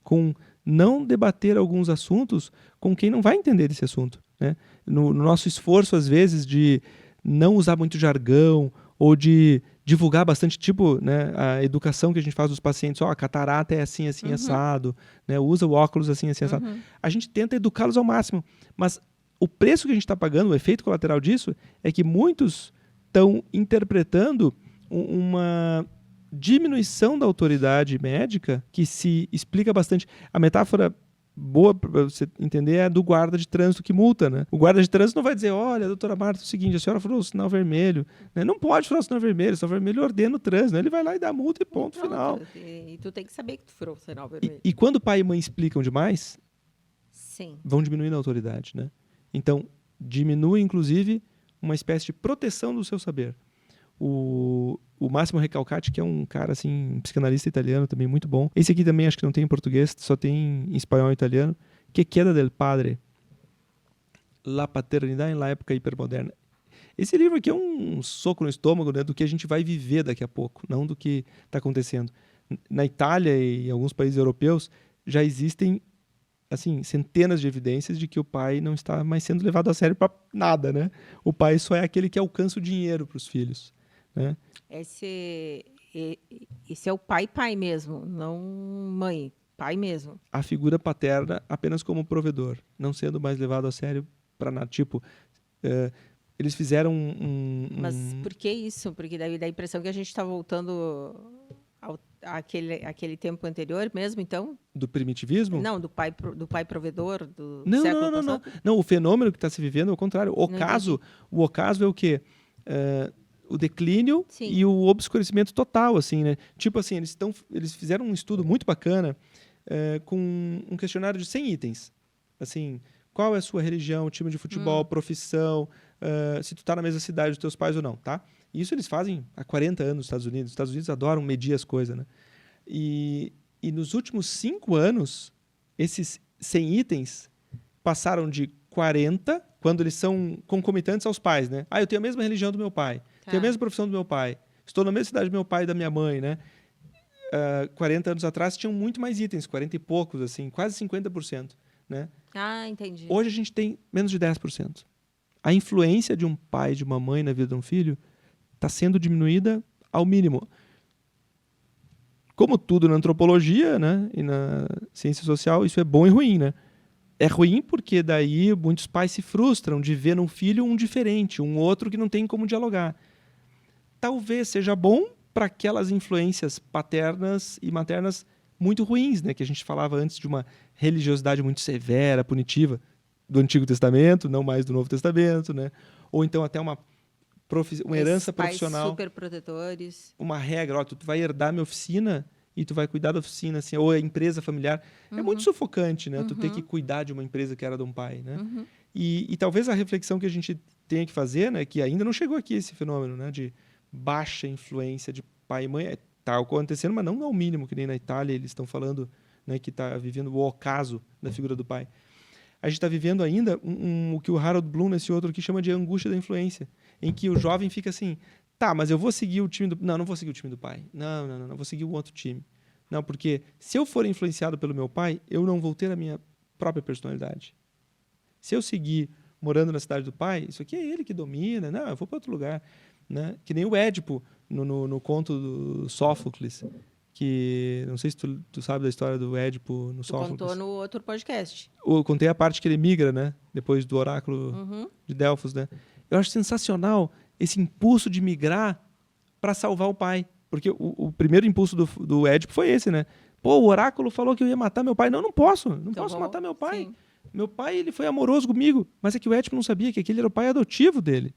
com não debater alguns assuntos com quem não vai entender desse assunto. Né? No nosso esforço, às vezes, de não usar muito jargão ou de divulgar bastante, tipo, né, a educação que a gente faz dos pacientes, a catarata é assim, assim, assado, né, usa o óculos assim, assim, assado. A gente tenta educá-los ao máximo, mas o preço que a gente está pagando, o efeito colateral disso, é que muitos estão interpretando uma diminuição da autoridade médica que se explica bastante. A metáfora boa para você entender é a do guarda de trânsito que multa, né? O guarda de trânsito não vai dizer, olha, doutora Marta, é o seguinte, a senhora furou o sinal vermelho, né? Não pode furar o sinal vermelho ordena o trânsito, né? Ele vai lá e dá multa e ponto final. E tu tem que saber que tu furou o sinal vermelho. E quando pai e mãe explicam demais, Sim. vão diminuindo a autoridade, né? Então, diminui, inclusive, uma espécie de proteção do seu saber. O Massimo Recalcati, que é um cara, assim, um psicanalista italiano também muito bom. Esse aqui também acho que não tem em português, só tem em espanhol e italiano. Que queda del padre? La paternidade em la época hipermoderna. Esse livro aqui é um soco no estômago, né, do que a gente vai viver daqui a pouco, não do que está acontecendo. Na Itália e em alguns países europeus já existem assim, centenas de evidências de que o pai não está mais sendo levado a sério para nada, né? O pai só é aquele que alcança o dinheiro para os filhos, né? Esse é o pai mesmo, não mãe, pai mesmo. A figura paterna apenas como provedor, não sendo mais levado a sério para nada. Tipo, eles fizeram Mas por que isso? Porque daí dá a impressão que a gente está voltando àquele tempo anterior mesmo, então? Do primitivismo? Não, do pai provedor do não, século não, passado? Não, o fenômeno que está se vivendo é o contrário. O ocaso é o quê? O declínio Sim. E o obscurecimento total, assim, né? Tipo assim, eles fizeram um estudo muito bacana com um questionário de 100 itens. Assim, qual é a sua religião, time de futebol, profissão, se tu tá na mesma cidade dos teus pais ou não, tá? Isso eles fazem há 40 anos nos Estados Unidos. Os Estados Unidos adoram medir as coisas, né? E nos últimos 5 anos, esses 100 itens passaram de 40, quando eles são concomitantes aos pais, né? Eu tenho a mesma religião do meu pai, tenho a mesma profissão do meu pai, estou na mesma cidade do meu pai e da minha mãe, né? 40 anos atrás tinham muito mais itens, 40 e poucos, assim, quase 50%, né? Entendi. Hoje a gente tem menos de 10%. A influência de um pai e de uma mãe na vida de um filho está sendo diminuída ao mínimo. Como tudo na antropologia, né, e na ciência social, isso é bom e ruim, né? É ruim porque daí muitos pais se frustram de ver no filho um diferente, um outro que não tem como dialogar. Talvez seja bom para aquelas influências paternas e maternas muito ruins, né, que a gente falava antes de uma religiosidade muito severa, punitiva, do Antigo Testamento, não mais do Novo Testamento, né? Ou então até uma herança profissional. Super protetores. Uma regra, tu vai herdar minha oficina e tu vai cuidar da oficina, assim, ou a empresa familiar. É muito sufocante, né? Tu ter que cuidar de uma empresa que era de um pai, né? E talvez a reflexão que a gente tenha que fazer, né, que ainda não chegou aqui esse fenômeno, né, de baixa influência de pai e mãe, está acontecendo, mas não ao mínimo, que nem na Itália eles estão falando, né, que está vivendo o ocaso da figura do pai. A gente está vivendo ainda o que o Harold Bloom, nesse outro aqui, chama de angústia da influência, em que o jovem fica assim, mas eu vou seguir o time do... Não vou seguir o time do pai. Não, vou seguir o outro time. Não, porque se eu for influenciado pelo meu pai, eu não vou ter a minha própria personalidade. Se eu seguir morando na cidade do pai, isso aqui é ele que domina, não, eu vou para outro lugar. Né? Que nem o Édipo, no conto do Sófocles, que não sei se tu sabe da história do Édipo no Sófocles. Tu contou no outro podcast. Eu contei a parte que ele migra, né? Depois do oráculo de Delfos, né? Eu acho sensacional esse impulso de migrar para salvar o pai. Porque o primeiro impulso do Édipo foi esse, né? O oráculo falou que eu ia matar meu pai. Não posso. Não posso matar meu pai. Sim. Meu pai, ele foi amoroso comigo. Mas é que o Édipo não sabia que aquele era o pai adotivo dele.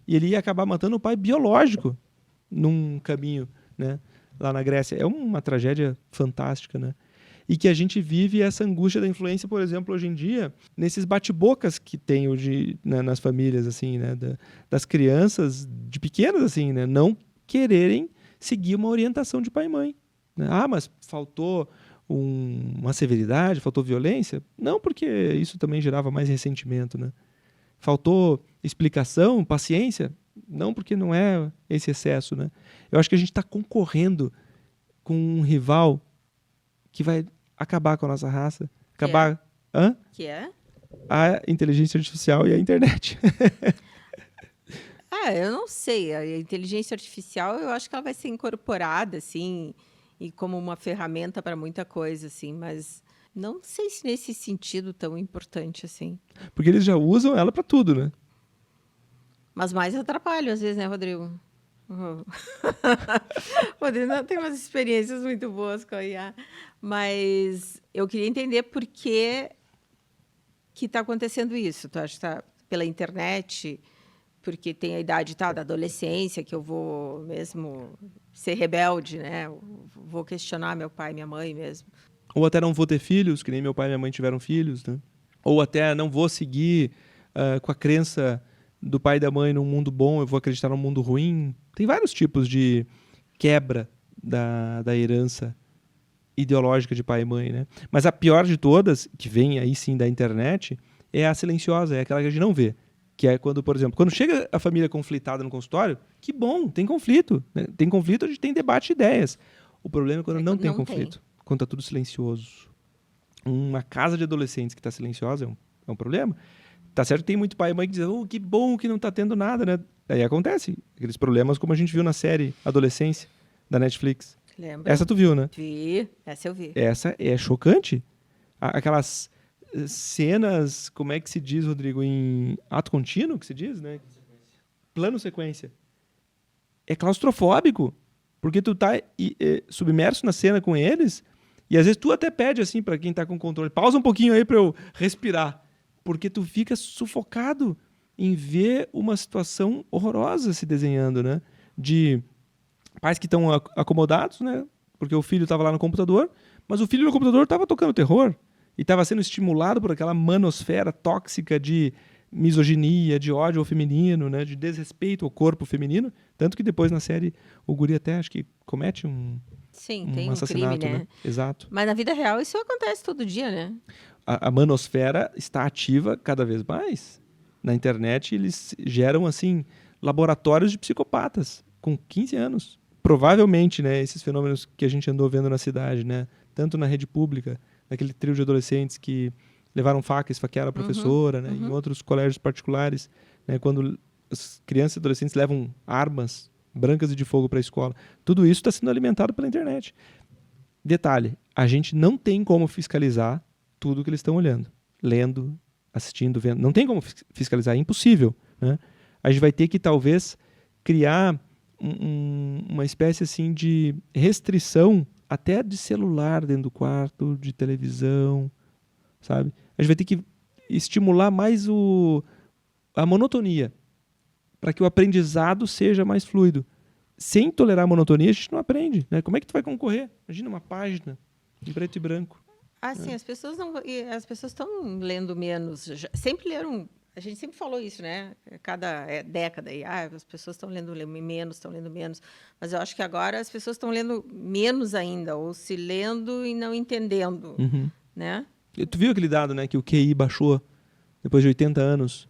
E ele ia acabar matando o pai biológico num caminho, né? Lá na Grécia. É uma tragédia fantástica, né? E que a gente vive essa angústia da influência, por exemplo, hoje em dia, nesses bate-bocas que tem hoje, né, nas famílias, assim, né, das crianças de pequenas, assim, né, não quererem seguir uma orientação de pai e mãe. Né? Mas faltou uma severidade, faltou violência? Não, porque isso também gerava mais ressentimento, né? Faltou explicação, paciência? Não, porque não é esse excesso, né? Eu acho que a gente está concorrendo com um rival que vai acabar com a nossa raça. Acabar... Que é? A inteligência artificial e a internet. Eu não sei. A inteligência artificial, eu acho que ela vai ser incorporada, assim, e como uma ferramenta para muita coisa, assim, mas não sei se nesse sentido tão importante, assim. Porque eles já usam ela para tudo, né? Mas mais atrapalham, às vezes, né, Rodrigo? O Rodrigo não tem umas experiências muito boas com a IA, mas eu queria entender por que está acontecendo isso. Tu acha que está pela internet, porque tem a idade da adolescência, que eu vou mesmo ser rebelde, né? Eu vou questionar meu pai e minha mãe mesmo. Ou até não vou ter filhos, que nem meu pai e minha mãe tiveram filhos, né? Ou até não vou seguir com a crença do pai e da mãe num mundo bom, eu vou acreditar num mundo ruim. Tem vários tipos de quebra da herança ideológica de pai e mãe, né? Mas a pior de todas, que vem aí sim da internet, é a silenciosa, é aquela que a gente não vê. Que é quando, por exemplo, quando chega a família conflitada no consultório, que bom, tem conflito. Né? Tem conflito, a gente tem debate de ideias. O problema é quando não tem conflito, quando está tudo silencioso. Uma casa de adolescentes que está silenciosa é um problema. Tá certo que tem muito pai e mãe que dizem, que bom que não está tendo nada, né? Aí acontece aqueles problemas como a gente viu na série Adolescência, da Netflix. Lembra? Essa tu viu, né? Vi, essa eu vi. Essa é chocante. Aquelas cenas, como é que se diz, Rodrigo, em ato contínuo, que se diz, né? Plano sequência. É claustrofóbico, porque tu tá submerso na cena com eles e às vezes tu até pede assim para quem tá com controle, pausa um pouquinho aí para eu respirar, porque tu fica sufocado em ver uma situação horrorosa se desenhando, né? De pais que estão acomodados, né? Porque o filho estava lá no computador, mas o filho no computador estava tocando terror e estava sendo estimulado por aquela manosfera tóxica de misoginia, de ódio ao feminino, né? De desrespeito ao corpo feminino. Tanto que depois na série o guri até acho que comete um tem assassinato, crime, né? Exato. Mas na vida real isso acontece todo dia, né? A manosfera está ativa cada vez mais. Na internet eles geram assim laboratórios de psicopatas com 15 anos. Provavelmente, né, esses fenômenos que a gente andou vendo na cidade, né, tanto na rede pública, naquele trio de adolescentes que levaram faca e esfaquearam a professora, né, em outros colégios particulares, né, quando as crianças e adolescentes levam armas brancas e de fogo para a escola. Tudo isso está sendo alimentado pela internet. Detalhe, a gente não tem como fiscalizar tudo que eles estão olhando, lendo, assistindo, vendo. Não tem como fiscalizar, é impossível. Né? A gente vai ter que, talvez, criar uma espécie assim de restrição até de celular dentro do quarto, de televisão, sabe? A gente vai ter que estimular mais a monotonia para que o aprendizado seja mais fluido. Sem tolerar a monotonia, a gente não aprende. Né? Como é que tu vai concorrer? Imagina uma página em preto e branco. Sim, as pessoas estão lendo menos. Sempre leram. A gente sempre falou isso, né? Cada década aí, as pessoas estão lendo menos. Mas eu acho que agora as pessoas estão lendo menos ainda, ou se lendo e não entendendo, né? E tu viu aquele dado, né? Que o QI baixou depois de 80 anos.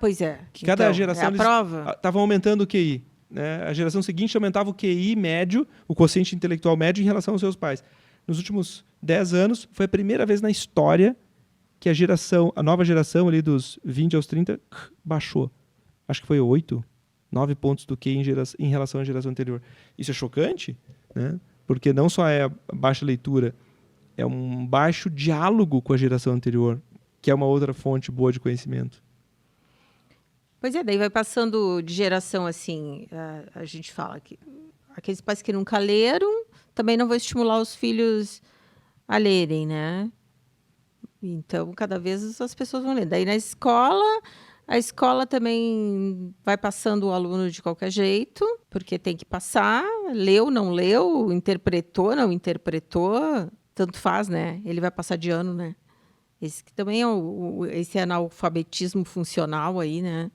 Pois é. Que cada geração prova. Estavam aumentando o QI. Né? A geração seguinte aumentava o QI médio, o quociente intelectual médio em relação aos seus pais. Nos últimos 10 anos, foi a primeira vez na história que a nova geração ali dos 20 aos 30 baixou. Acho que foi 8, 9 pontos do QI em relação à geração anterior. Isso é chocante, né? Porque não só é a baixa leitura, é um baixo diálogo com a geração anterior, que é uma outra fonte boa de conhecimento. Pois é, daí vai passando de geração assim, a gente fala que aqueles pais que nunca leram também não vão estimular os filhos a lerem, né? Então, cada vez as pessoas vão ler. Daí, na escola, a escola também vai passando o aluno de qualquer jeito, porque tem que passar, leu, não leu, interpretou, não interpretou, tanto faz, né? Ele vai passar de ano, né? Esse que também é esse analfabetismo funcional aí, né?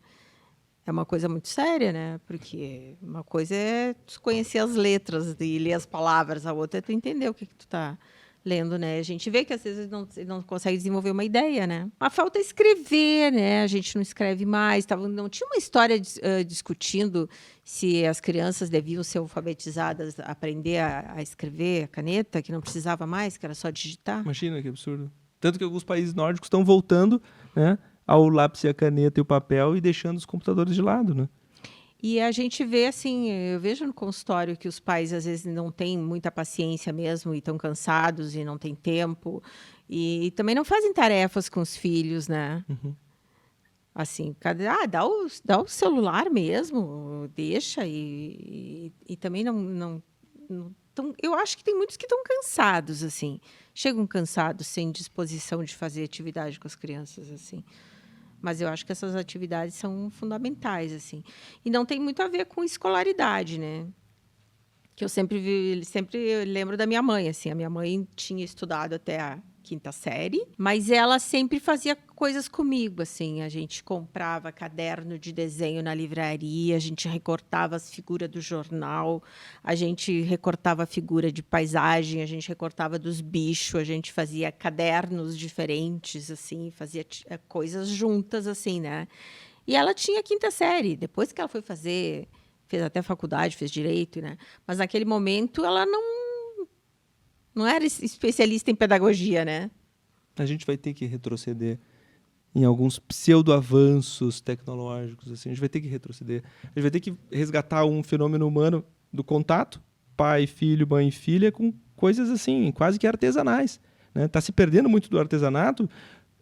É uma coisa muito séria, né? Porque uma coisa é tu conhecer as letras e ler as palavras, a outra é tu entender o que tu tá lendo, né? A gente vê que às vezes não consegue desenvolver uma ideia, né? A falta é escrever, né? A gente não escreve mais. Não tinha uma história discutindo se as crianças deviam ser alfabetizadas, aprender a escrever a caneta, que não precisava mais, que era só digitar? Imagina que absurdo. Tanto que alguns países nórdicos estão voltando, né, ao lápis e a caneta e o papel e deixando os computadores de lado, né? E a gente vê, assim, eu vejo no consultório que os pais, às vezes, não têm muita paciência mesmo e estão cansados e não têm tempo. E também não fazem tarefas com os filhos, né? Assim, dá o celular mesmo, deixa e também não eu acho que tem muitos que estão cansados, assim. Chegam cansados, sem disposição de fazer atividade com as crianças, assim. Mas eu acho que essas atividades são fundamentais, assim. E não tem muito a ver com escolaridade, né? Que eu sempre lembro da minha mãe, assim. A minha mãe tinha estudado até a 5ª série, mas ela sempre fazia coisas comigo, assim. A gente comprava caderno de desenho na livraria, a gente recortava as figuras do jornal, a gente recortava a figura de paisagem, a gente recortava dos bichos, a gente fazia cadernos diferentes, assim, fazia coisas juntas, assim, né? E ela tinha 5ª série. Depois que ela foi fez até faculdade, fez direito, né? Mas naquele momento ela não era especialista em pedagogia, né? A gente vai ter que retroceder em alguns pseudo-avanços tecnológicos, assim. A gente vai ter que retroceder. A gente vai ter que resgatar um fenômeno humano do contato, pai, filho, mãe, filha, com coisas assim, quase que artesanais, né? Tá se perdendo muito do artesanato,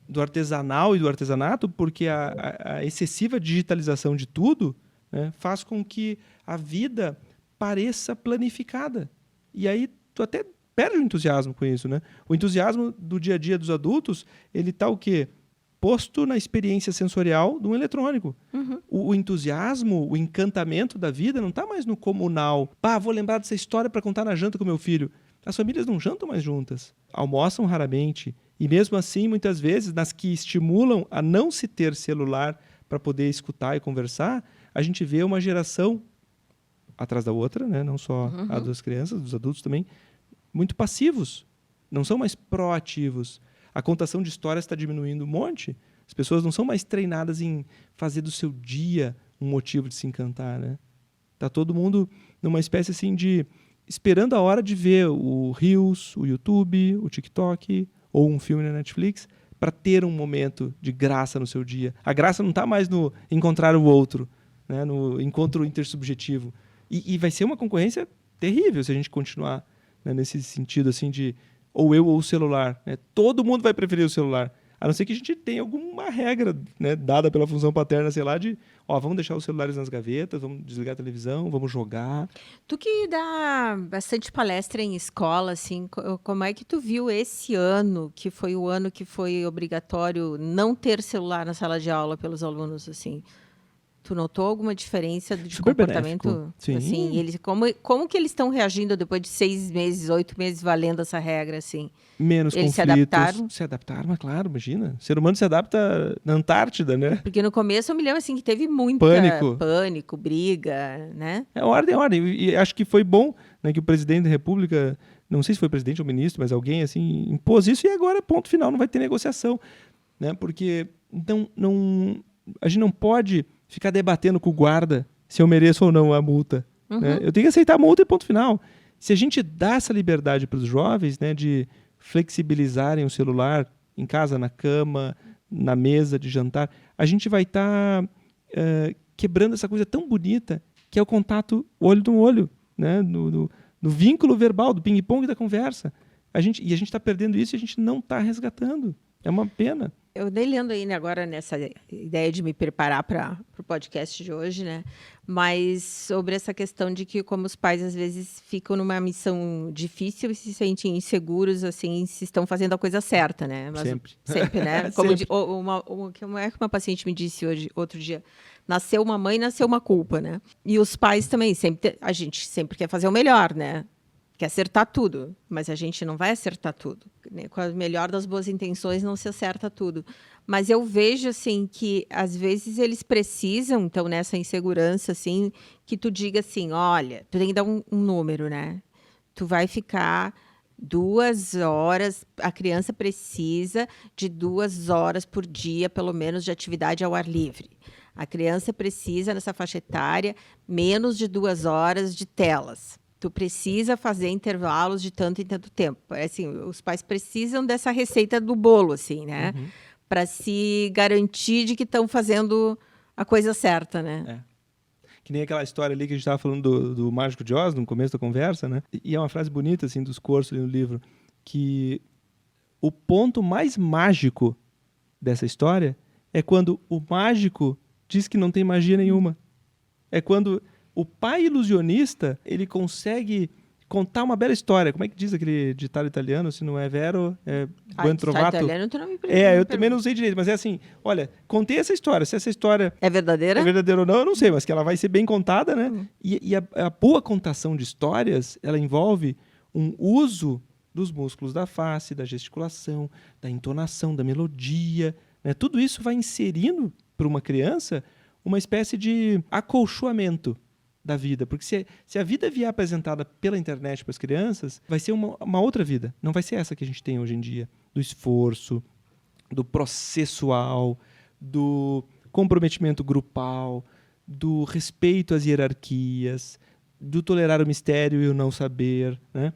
do artesanal e do artesanato, porque a excessiva digitalização de tudo, né, faz com que a vida pareça planificada. E aí tu até perde o entusiasmo com isso, né? O entusiasmo do dia a dia dos adultos, ele tá o quê? Posto na experiência sensorial de um eletrônico. Uhum. O entusiasmo, o encantamento da vida não tá mais no comunal. Vou lembrar dessa história para contar na janta com meu filho. As famílias não jantam mais juntas. Almoçam raramente. E mesmo assim, muitas vezes, nas que estimulam a não se ter celular para poder escutar e conversar, a gente vê uma geração atrás da outra, né? Não só a das crianças, dos adultos também, muito passivos, não são mais proativos. A contação de histórias está diminuindo um monte. As pessoas não são mais treinadas em fazer do seu dia um motivo de se encantar, né? Tá todo mundo numa espécie assim de esperando a hora de ver o Reels, o YouTube, o TikTok ou um filme na Netflix para ter um momento de graça no seu dia. A graça não está mais no encontrar o outro, né? No encontro intersubjetivo. E vai ser uma concorrência terrível se a gente continuar, né, nesse sentido assim de ou eu ou o celular, né? Todo mundo vai preferir o celular, a não ser que a gente tenha alguma regra, né, dada pela função paterna, sei lá, de vamos deixar os celulares nas gavetas, vamos desligar a televisão, vamos jogar. Tu que dá bastante palestra em escola, assim, como é que tu viu esse ano, que foi o ano que foi obrigatório não ter celular na sala de aula pelos alunos, assim? Tu notou alguma diferença de Super comportamento? benéfico. Sim. Assim, como que eles estão reagindo depois de 6 meses, 8 meses valendo essa regra, assim? Menos Eles conflitos. se adaptaram? Se adaptaram, mas claro, imagina. O ser humano se adapta na Antártida, né? Porque no começo eu me lembro assim que teve muito pânico, briga, né? É ordem. E acho que foi bom, né, que o presidente da República, não sei se foi presidente ou ministro, mas alguém assim impôs isso e agora ponto final, não vai ter negociação, né? Porque a gente não pode ficar debatendo com o guarda se eu mereço ou não a multa. Né? Eu tenho que aceitar a multa e ponto final. Se a gente dá essa liberdade para os jovens, né, de flexibilizarem o celular em casa, na cama, na mesa de jantar, a gente vai estar quebrando essa coisa tão bonita que é o contato olho no olho, né? no vínculo verbal, do ping-pong da conversa. A gente está perdendo isso e a gente não está resgatando. É uma pena. Eu dei lendo aí, né, agora nessa ideia de me preparar para o podcast de hoje, né? Mas sobre essa questão de que como os pais às vezes ficam numa missão difícil e se sentem inseguros, assim, se estão fazendo a coisa certa, né? Mas sempre, né? Como Sempre. como é que uma paciente me disse outro dia, nasceu uma mãe, nasceu uma culpa, né? E os pais também, a gente sempre quer fazer o melhor, né? Quer acertar tudo, mas a gente não vai acertar tudo. Né? Com a melhor das boas intenções, não se acerta tudo. Mas eu vejo, assim, que às vezes eles precisam, então, nessa insegurança, assim, que tu diga assim, olha, tu tem que dar um número, né? Tu vai ficar 2 horas, a criança precisa de 2 horas por dia, pelo menos, de atividade ao ar livre. A criança precisa, nessa faixa etária, menos de 2 horas de telas. Tu precisa fazer intervalos de tanto em tanto tempo. Assim, os pais precisam dessa receita do bolo, assim, né? Para se garantir de que estão fazendo a coisa certa, né? Que nem aquela história ali que a gente estava falando do Mágico de Oz, no começo da conversa, né? E é uma frase bonita, assim, dos cursos ali no livro, que o ponto mais mágico dessa história É quando o mágico diz que não tem magia nenhuma. É quando o pai ilusionista, ele consegue contar uma bela história. Como é que diz aquele ditado italiano? Se não é vero, é buon trovato. Italiano, tu não me Eu também não sei direito, mas é assim, olha, contei essa história. Se essa história é verdadeira? é verdadeira ou não, eu não sei, mas que ela vai ser bem contada, né? E a boa contação de histórias, ela envolve um uso dos músculos da face, da gesticulação, da entonação, da melodia, né? Tudo isso vai inserindo para uma criança uma espécie de acolchoamento da vida. Porque se a vida vier apresentada pela internet para as crianças, vai ser uma outra vida. Não vai ser essa que a gente tem hoje em dia. Do esforço, do processual, do comprometimento grupal, do respeito às hierarquias, do tolerar o mistério e o não saber, né?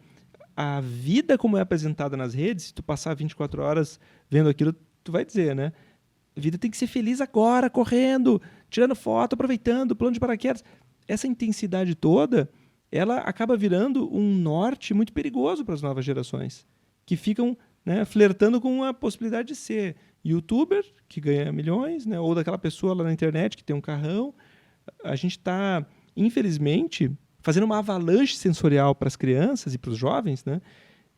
A vida como é apresentada nas redes, se tu passar 24 horas vendo aquilo, tu vai dizer, né? A vida tem que ser feliz agora, correndo, tirando foto, aproveitando, plano de paraquedas. Essa intensidade toda, ela acaba virando um norte muito perigoso para as novas gerações, que ficam, né, flertando com a possibilidade de ser youtuber, que ganha milhões, né, ou daquela pessoa lá na internet que tem um carrão. A gente está, infelizmente, fazendo uma avalanche sensorial para as crianças e para os jovens, né,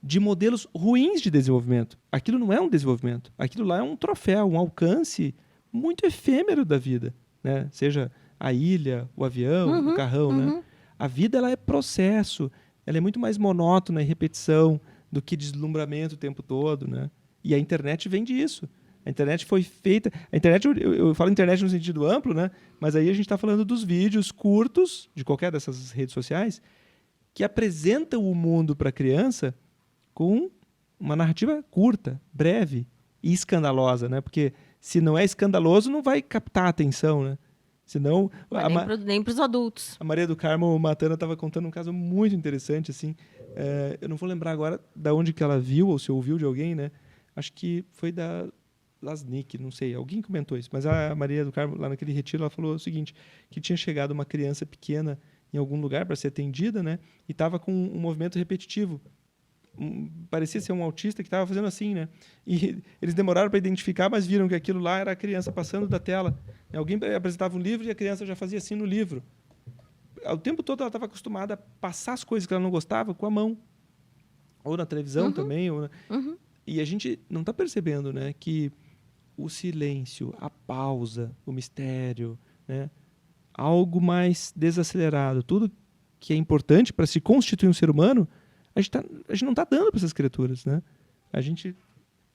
de modelos ruins de desenvolvimento. Aquilo não é um desenvolvimento. Aquilo lá é um troféu, um alcance muito efêmero da vida, né? Seja a ilha, o avião, o carrão, né? A vida, ela é processo. Ela é muito mais monótona e repetição do que deslumbramento o tempo todo, né? E a internet vem disso. A internet foi feita... A internet, eu falo internet no sentido amplo, né? Mas aí a gente está falando dos vídeos curtos de qualquer dessas redes sociais que apresentam o mundo para a criança com uma narrativa curta, breve e escandalosa, né? Porque se não é escandaloso, não vai captar a atenção, né? Senão, nem para os adultos. A Maria do Carmo Matana estava contando um caso muito interessante, assim. Eu não vou lembrar agora de onde que ela viu ou se ouviu de alguém, né? Acho que foi da Lasnik, não sei. Alguém comentou isso. Mas a Maria do Carmo, lá naquele retiro, ela falou o seguinte, que tinha chegado uma criança pequena em algum lugar para ser atendida, né? E estava com um movimento repetitivo. Parecia ser um autista que estava fazendo assim, né? E eles demoraram para identificar, mas viram que aquilo lá era a criança passando da tela. Alguém apresentava um livro e a criança já fazia assim no livro. O tempo todo ela estava acostumada a passar as coisas que ela não gostava com a mão. Ou na televisão também. E a gente não está percebendo, né, que o silêncio, a pausa, o mistério, né, algo mais desacelerado, tudo que é importante para se constituir um ser humano, a gente não está dando para essas criaturas, né? A gente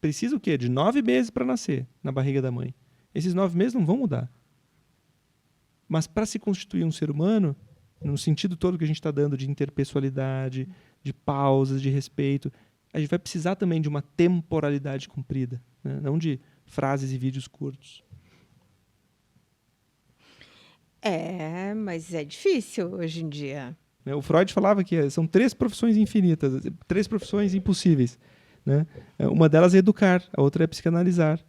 precisa o quê? De 9 meses para nascer na barriga da mãe. Esses 9 meses não vão mudar. Mas para se constituir um ser humano, no sentido todo que a gente está dando de interpessoalidade, de pausas, de respeito, a gente vai precisar também de uma temporalidade cumprida, né? Não de frases e vídeos curtos. Mas é difícil hoje em dia. O Freud falava que são 3 profissões infinitas, 3 profissões impossíveis, né? Uma delas é educar, a outra é psicanalizar,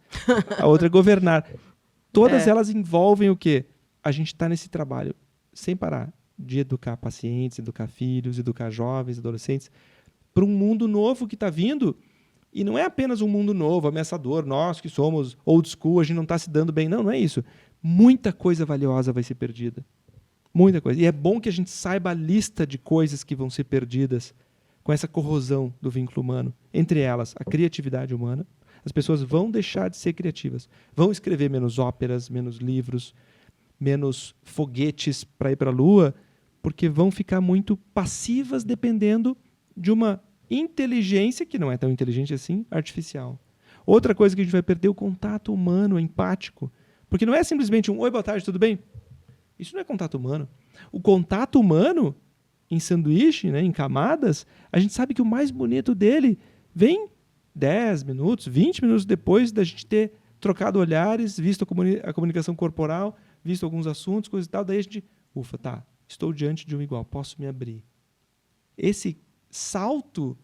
a outra é governar. Todas elas envolvem o quê? A gente está nesse trabalho sem parar de educar pacientes, educar filhos, educar jovens, adolescentes, para um mundo novo que está vindo. E não é apenas um mundo novo, ameaçador, nós que somos old school, a gente não está se dando bem. Não, não é isso. Muita coisa valiosa vai ser perdida. Muita coisa. E é bom que a gente saiba a lista de coisas que vão ser perdidas com essa corrosão do vínculo humano. Entre elas, a criatividade humana. As pessoas vão deixar de ser criativas. Vão escrever menos óperas, menos livros, menos foguetes para ir para a Lua, porque vão ficar muito passivas dependendo de uma inteligência, que não é tão inteligente assim, artificial. Outra coisa que a gente vai perder é o contato humano, empático. Porque não é simplesmente um oi, boa tarde, tudo bem? Isso não é contato humano. O contato humano, em sanduíche, né, em camadas, a gente sabe que o mais bonito dele vem 10 minutos, 20 minutos depois da gente ter trocado olhares, visto a comunicação corporal, visto alguns assuntos, coisa e tal. Daí a gente, tá, estou diante de um igual, posso me abrir. Esse salto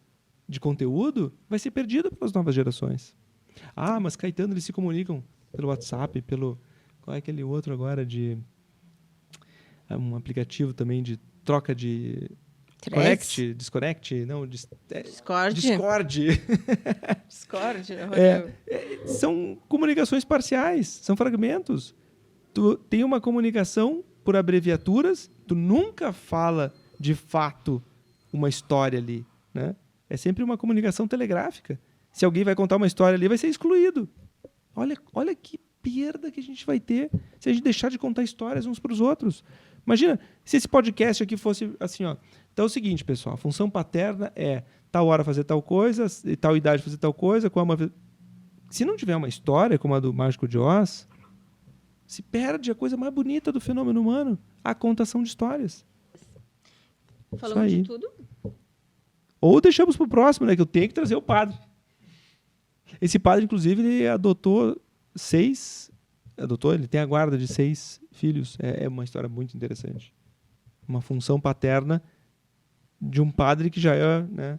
de conteúdo vai ser perdido pelas novas gerações. Mas Caetano, eles se comunicam pelo WhatsApp, qual é aquele outro agora de... um aplicativo também de troca de... Desconect, não, Discord. Discord. Discord, São comunicações parciais, são fragmentos. Tu tem uma comunicação por abreviaturas, tu nunca fala de fato uma história ali, né? É sempre uma comunicação telegráfica. Se alguém vai contar uma história ali, vai ser excluído. Olha que perda que a gente vai ter se a gente deixar de contar histórias uns para os outros. Imagina se esse podcast aqui fosse assim, ó. Então é o seguinte, pessoal, a função paterna é tal hora fazer tal coisa, e tal idade fazer tal coisa. Se não tiver uma história como a do Mágico de Oz, se perde a coisa mais bonita do fenômeno humano, a contação de histórias. Falamos de tudo? Ou deixamos para o próximo, né? Que eu tenho que trazer o padre. Esse padre, inclusive, ele adotou ele tem a guarda de 6 filhos. É uma história muito interessante. Uma função paterna de um padre que já é, né,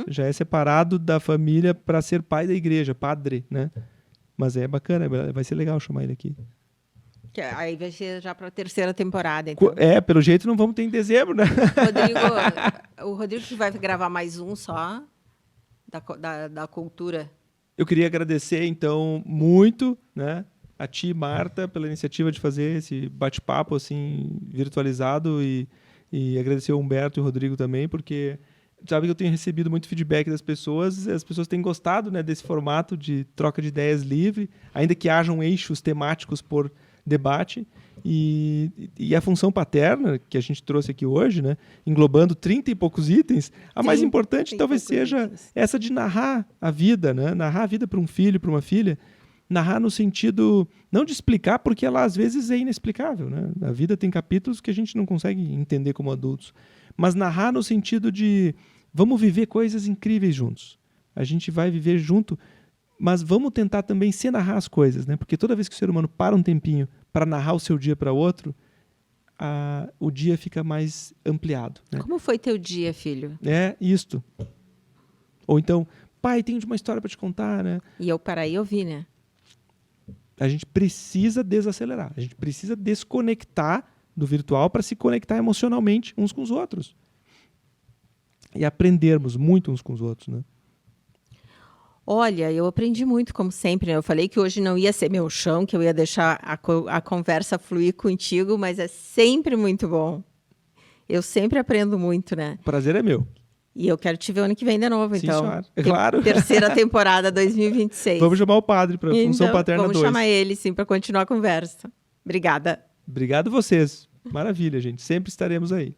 já é separado da família para ser pai da igreja, padre, né? Mas é bacana, vai ser legal chamar ele aqui. Aí vai ser já para a 3ª temporada, então. Pelo jeito não vamos ter em dezembro, né? O Rodrigo que vai gravar mais um só da cultura. Eu queria agradecer, então, muito, né, a ti, Marta, pela iniciativa de fazer esse bate-papo assim, virtualizado e agradecer ao Humberto e ao Rodrigo também, porque sabe que eu tenho recebido muito feedback das pessoas, as pessoas têm gostado, né, desse formato de troca de ideias livre, ainda que hajam eixos temáticos por debate, e a função paterna que a gente trouxe aqui hoje, né, englobando 30 e poucos itens, a mais importante talvez seja essa de narrar a vida, né, narrar a vida para um filho, para uma filha, narrar no sentido, não de explicar, porque ela às vezes é inexplicável, né? A vida tem capítulos que a gente não consegue entender como adultos, mas narrar no sentido de vamos viver coisas incríveis juntos. A gente vai viver junto, mas vamos tentar também se narrar as coisas, né? Porque toda vez que o ser humano para um tempinho para narrar o seu dia para outro, o dia fica mais ampliado, né? Como foi teu dia, filho? É isto. Ou então, pai, tenho uma história para te contar, né? E eu parei e ouvi, né? A gente precisa desacelerar, a gente precisa desconectar do virtual para se conectar emocionalmente uns com os outros. E aprendermos muito uns com os outros, né? Olha, eu aprendi muito, como sempre, né? Eu falei que hoje não ia ser meu chão, que eu ia deixar a conversa fluir contigo, mas é sempre muito bom. Eu sempre aprendo muito, né? O prazer é meu. E eu quero te ver ano que vem de novo, Sim, então. senhora. É claro. 3ª temporada, 2026. Vamos chamar o padre para a Função Paterna 2. Vamos chamar ele, sim, para continuar a conversa. Obrigada. Obrigado a vocês. Maravilha, gente. Sempre estaremos aí.